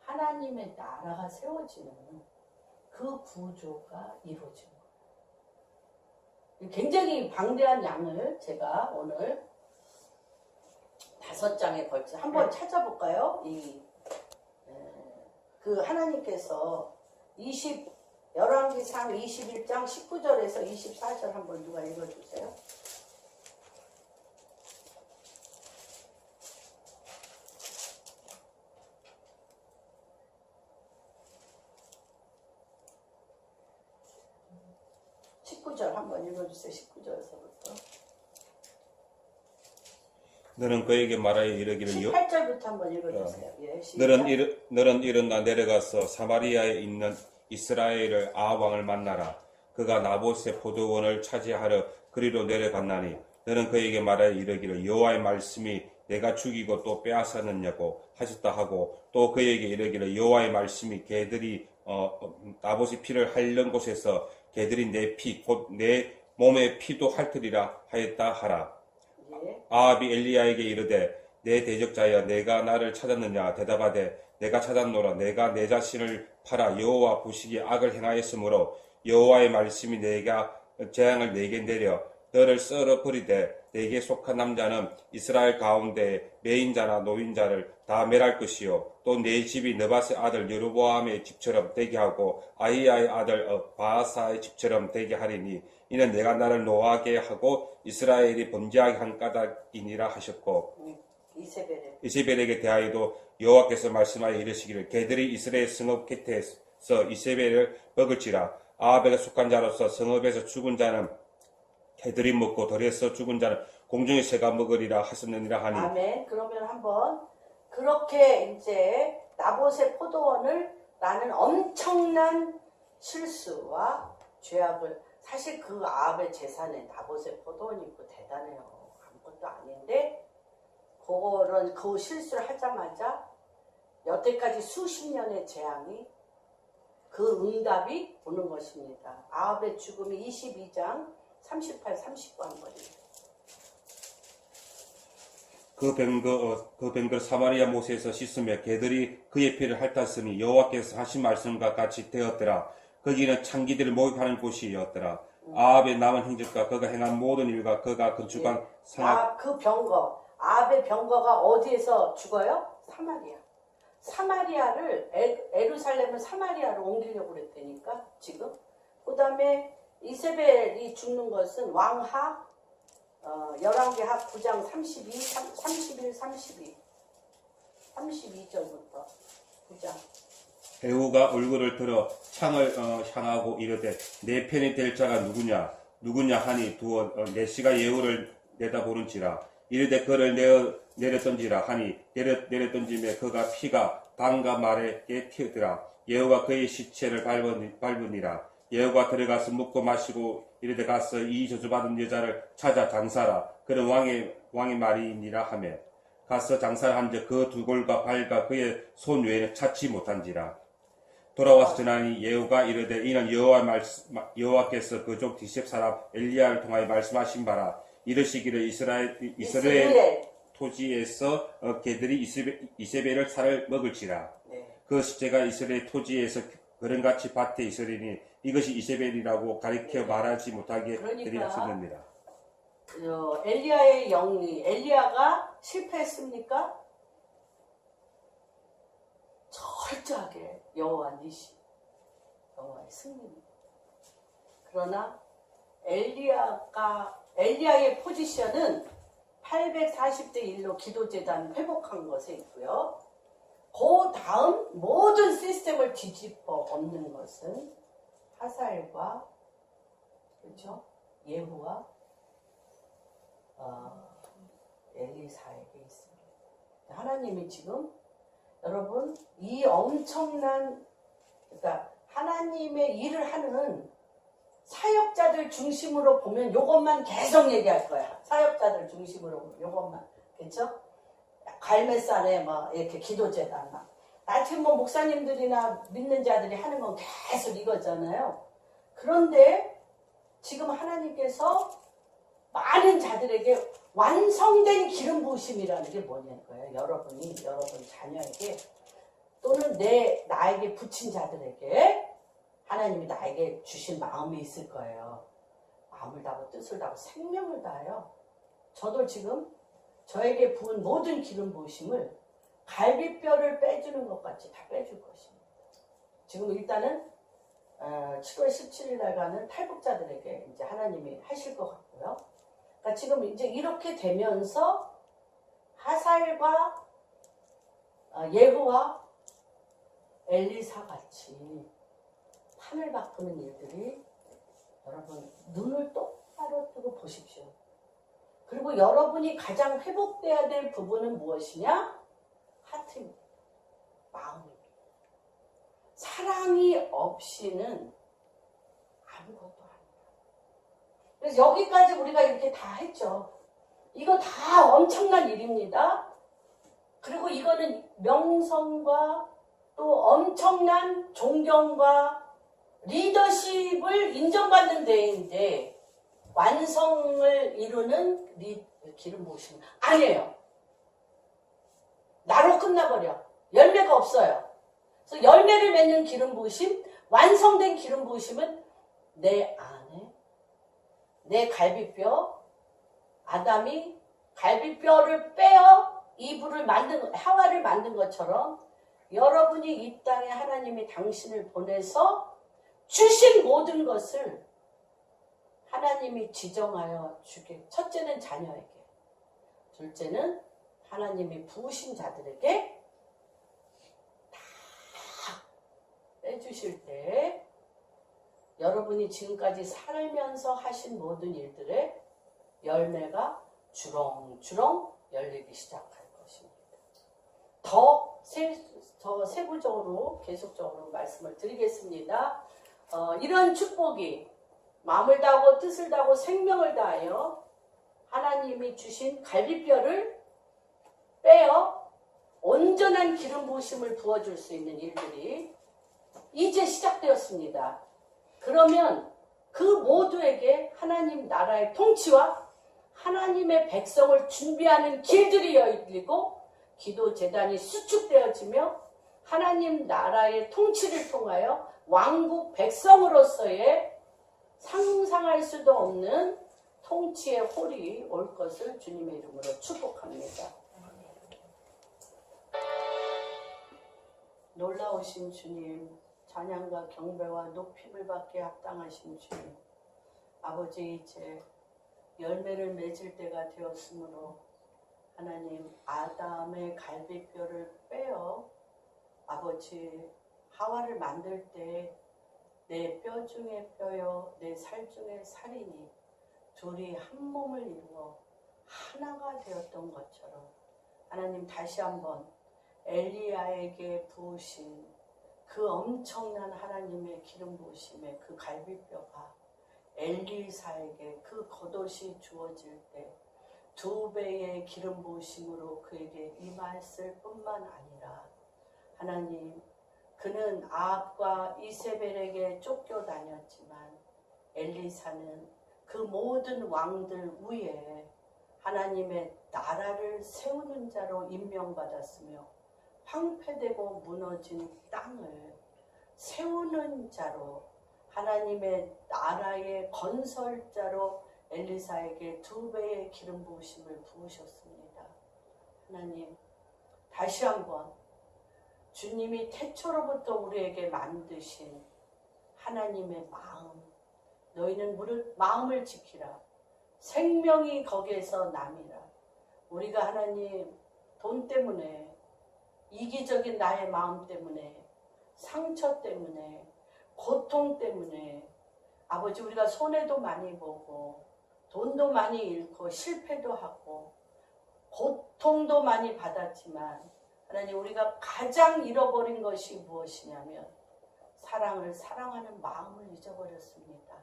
Speaker 2: 하나님의 나라가 세워지는 그 구조가 이루어진 거예요. 굉장히 방대한 양을 제가 오늘 5장에 걸쳐 한번 찾아볼까요? 그 하나님께서 열왕기상 21장 19절에서 24절 한번 누가 읽어주세요. 한번 읽어주세요. 19절에서부터.
Speaker 3: 너는 그에게 말하여 이르기를
Speaker 2: 18절부터 한번 읽어주세요. 예,
Speaker 3: 너는 일어나 내려가서 사마리아에 있는 이스라엘의 아합 왕을 만나라. 그가 나봇의 포도원을 차지하러 그리로 내려갔나니 너는 그에게 말하여 이르기를 여호와의 말씀이 내가 죽이고 또 빼앗았느냐고 하셨다 하고 또 그에게 이르기를 여호와의 말씀이 개들이 나봇의 피를 핥는 곳에서 개들이 내 피 곧 내 몸의 피도 핥으리라 하였다 하라.
Speaker 2: 예.
Speaker 3: 아합이 엘리야에게 이르되 내 대적자여 내가 나를 찾았느냐 대답하되 내가 찾았노라 내가 내 자신을 팔아 여호와 보시기에 악을 행하였으므로 여호와의 말씀이 내가 재앙을 내게 내려 너를 썰어 버리되 내게 속한 남자는 이스라엘 가운데 매인자나 노인자를 다 멸할 것이요 또 내 집이 느밧의 아들 여로보암의 집처럼 되게 하고 아히야의 아들 바아사의 집처럼 되게 하리니 이는 내가 나를 노하게 하고 이스라엘이 범죄하게 한 까닭이니라 하셨고 이세벨에게 대하여도 여호와께서 말씀하여 이르시기를 개들이 이스라엘 성읍 곁에서 이세벨을 먹을지라 아합에게 속한 자로서 성읍에서 죽은 자는 개들이 먹고 들에서 죽은 자는 공중의 새가 먹으리라 하셨느니라 하니.
Speaker 2: 아멘. 그러면 한번 그렇게 이제 나봇의 포도원을 라는 엄청난 실수와 죄악을 사실 그 아합의 재산에 나봇의 포도원이 있고 대단해요. 아무것도 아닌데 그런 그 실수를 하자마자 여태까지 수십 년의 재앙이 그 응답이 오는 것입니다. 아합의 죽음이 22장 38, 39 한번입니다.
Speaker 3: 그 뱀글 사마리아 못에서 씻으며 개들이 그의 피를 핥았으니 여호와께서 하신 말씀과 같이 되었더라. 거기는 창기들을 목욕하는 곳이었더라. 아합의 남은 행적과 그가 행한 모든 일과 그가 건축한 성악.
Speaker 2: 그 병거, 아합의 병거가 어디에서 죽어요? 사마리아. 사마리아를 에루살렘을 사마리아로 옮기려고 그랬다니까 지금. 그 다음에 이세벨이 죽는 것은 왕하 열왕기하 9장 32, 31, 32 32절부터 9장.
Speaker 3: 에후가 얼굴을 들어 창을 향하고 이르되 내 편이 될 자가 누구냐 하니 두어 내시가 예후를 내다보는지라. 이르되 그를 내려 던지라 하니 내려 던짐에 그가 피가 방과 말에 튀더라. 예후가 그의 시체를 밟으니라. 예후가 들어가서 먹고 마시고 이르되 가서 이 저주받은 여자를 찾아 장사라. 그는 왕의 말이니라 하며 가서 장사를 한즉 그 두 골과 발과 그의 손 외에는 찾지 못한지라. 돌아와서 전하니 예후가 이르되 이는 여호와께서 그족 디셉 사람 엘리야를 통하여 말씀하신 바라. 이르시기를 이스라엘 토지에서 개들이 이세벨을 살을 먹을지라.
Speaker 2: 네.
Speaker 3: 그 시체가 이스라엘 토지에서 그런같이 밭에 있으리니 이것이 이세벨이라고 가리켜 말하지 못하게 되리하셨느니라.
Speaker 2: 엘리야의 영이 엘리야가 실패했습니까? 철저하게 여호와 니시 여호와의 승리입니다. 그러나 엘리야의 포지션은 840대 1로 기도재단 회복한 것에 있고요. 그 다음 모든 시스템을 뒤집어 엎는 것은 하사엘과 그렇죠? 예후와 엘리사에게 있습니다. 하나님이 지금 여러분 이 엄청난 그러니까 하나님의 일을 하는 사역자들 중심으로 보면 이것만 계속 얘기할 거야. 사역자들 중심으로 보면 이것만 그렇죠? 갈매산에 막 이렇게 기도재단 막 나한테 뭐 목사님들이나 믿는 자들이 하는 건 계속 이거잖아요. 그런데 지금 하나님께서 많은 자들에게 완성된 기름 부으심이라는 게 뭐냐고요. 여러분 자녀에게 또는 나에게 붙인 자들에게 하나님이 나에게 주신 마음이 있을 거예요. 마음을 다하고 뜻을 다하고 생명을 다해요. 저도 지금 저에게 부은 모든 기름 부으심을 갈비뼈를 빼주는 것 같이 다 빼줄 것입니다. 지금 일단은 7월 17일 날 가는 탈북자들에게 이제 하나님이 하실 것 같고요. 그러니까 지금 이제 이렇게 되면서 하사엘과 예후와 엘리사 같이 판을 바꾸는 일들이 여러분 눈을 똑바로 뜨고 보십시오. 그리고 여러분이 가장 회복돼야 될 부분은 무엇이냐? 하트입니다. 마음입니다. 사랑이 없이는 아무것도 그래서 여기까지 우리가 이렇게 다 했죠. 이거 다 엄청난 일입니다. 그리고 이거는 명성과 또 엄청난 존경과 리더십을 인정받는 데인데 완성을 이루는 기름 부으심 아니에요. 나로 끝나버려. 열매가 없어요. 그래서 열매를 맺는 기름 부으심, 완성된 기름 부으심은 내 안에 내 갈비뼈, 아담이 갈비뼈를 빼어 이브를 만든 하와를 만든 것처럼 여러분이 이 땅에 하나님이 당신을 보내서 주신 모든 것을 하나님이 지정하여 주게. 첫째는 자녀에게, 둘째는 하나님이 부으신 자들에게 다 빼주실 때 여러분이 지금까지 살면서 하신 모든 일들의 열매가 주렁주렁 열리기 시작할 것입니다. 더 세부적으로 계속적으로 말씀을 드리겠습니다. 이런 축복이 마음을 다하고 뜻을 다하고 생명을 다하여 하나님이 주신 갈비뼈를 빼어 온전한 기름 부으심을 부어줄 수 있는 일들이 이제 시작되었습니다. 그러면 그 모두에게 하나님 나라의 통치와 하나님의 백성을 준비하는 길들이 열리고 기도 제단이 수축되어지며 하나님 나라의 통치를 통하여 왕국 백성으로서의 상상할 수도 없는 통치의 홀이 올 것을 주님의 이름으로 축복합니다. 놀라우신 주님, 찬양과 경배와 높임을 받게 합당하신 주님, 아버지 이제 열매를 맺을 때가 되었으므로 하나님 아담의 갈비뼈를 빼어 아버지 하와를 만들 때 내 뼈 중에 뼈요 내 살 중에 살이니 둘이 한 몸을 이루어 하나가 되었던 것처럼 하나님 다시 한번 엘리야에게 부으신 그 엄청난 하나님의 기름 부으심의 그 갈비뼈가 엘리사에게 그 겉옷이 주어질 때 2배의 기름 부으심으로 그에게 임했을 뿐만 아니라 하나님 그는 아합과 이세벨에게 쫓겨다녔지만 엘리사는 그 모든 왕들 위에 하나님의 나라를 세우는 자로 임명받았으며 황폐되고 무너진 땅을 세우는 자로 하나님의 나라의 건설자로 엘리사에게 2배의 기름 부으심을 부으셨습니다. 하나님 다시 한번 주님이 태초로부터 우리에게 만드신 하나님의 마음, 너희는 마음을 지키라. 생명이 거기에서 남이라. 우리가 하나님 돈 때문에 이기적인 나의 마음 때문에 상처 때문에 고통 때문에 아버지 우리가 손해도 많이 보고 돈도 많이 잃고 실패도 하고 고통도 많이 받았지만 하나님 우리가 가장 잃어버린 것이 무엇이냐면 사랑을 사랑하는 마음을 잊어버렸습니다.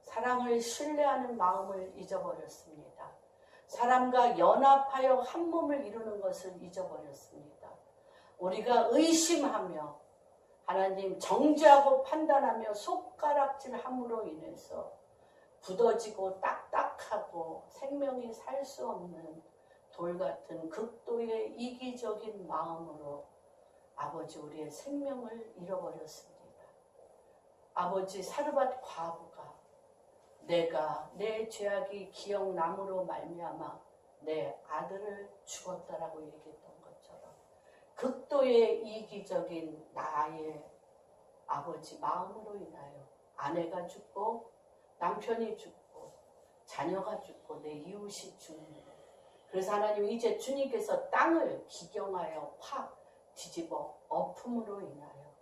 Speaker 2: 사랑을 신뢰하는 마음을 잊어버렸습니다. 사람과 연합하여 한 몸을 이루는 것을 잊어버렸습니다. 우리가 의심하며 하나님 정죄하고 판단하며 손가락질함으로 인해서 굳어지고 딱딱하고 생명이 살 수 없는 돌같은 극도의 이기적인 마음으로 아버지 우리의 생명을 잃어버렸습니다. 아버지 사르밧 과부가 내가 내 죄악이 기억남으로 말미암아 내 아들을 죽었다라고 얘기했던 것처럼 극도의 이기적인 나의 아버지 마음으로 인하여 아내가 죽고 남편이 죽고 자녀가 죽고 내 이웃이 죽는 것. 그래서 하나님 이제 주님께서 땅을 기경하여 확 뒤집어 엎음으로 인하여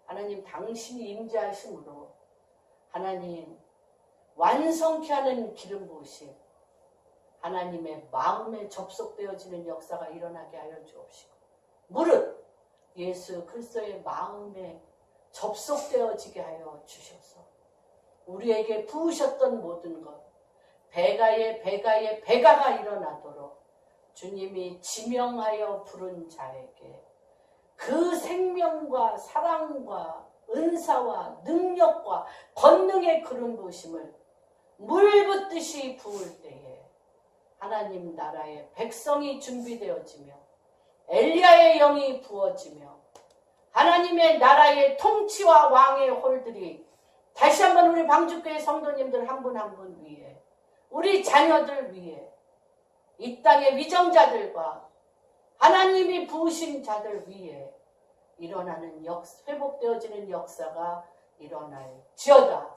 Speaker 2: 하나님 당신이 임재하심으로 하나님 완성케 하는 기름 부으심 하나님의 마음에 접속되어지는 역사가 일어나게 하여 주옵시고 무릇 예수 그리스도의 마음에 접속되어지게 하여 주셔서 우리에게 부으셨던 모든 것 배가의 배가가 일어나도록 주님이 지명하여 부른 자에게 그 생명과 사랑과 은사와 능력과 권능의 그런 부심을 물 붓듯이 부을 때에 하나님 나라의 백성이 준비되어지며 엘리야의 영이 부어지며 하나님의 나라의 통치와 왕의 홀들이 다시 한번 우리 방주교회 성도님들 한 분 한 분 위에 우리 자녀들 위에 이 땅의 위정자들과 하나님이 부으신 자들 위에 일어나는 회복되어지는 역사가 일어날지어다.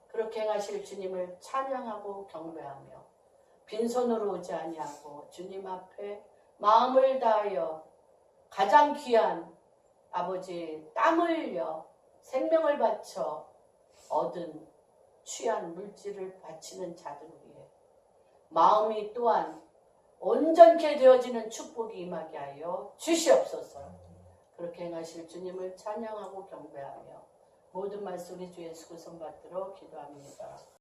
Speaker 2: 그렇게 행하실 주님을 찬양하고 경배하며 빈손으로 오지 아니하고 주님 앞에 마음을 다하여 가장 귀한 아버지 땀 흘려 생명을 바쳐 얻은 취한 물질을 바치는 자들 위해 마음이 또한 온전케 되어지는 축복이 임하게 하여 주시옵소서. 그렇게 행하실 주님을 찬양하고 경배하며 모든 말씀 우리 주 예수 그리스도 받들어 기도합니다.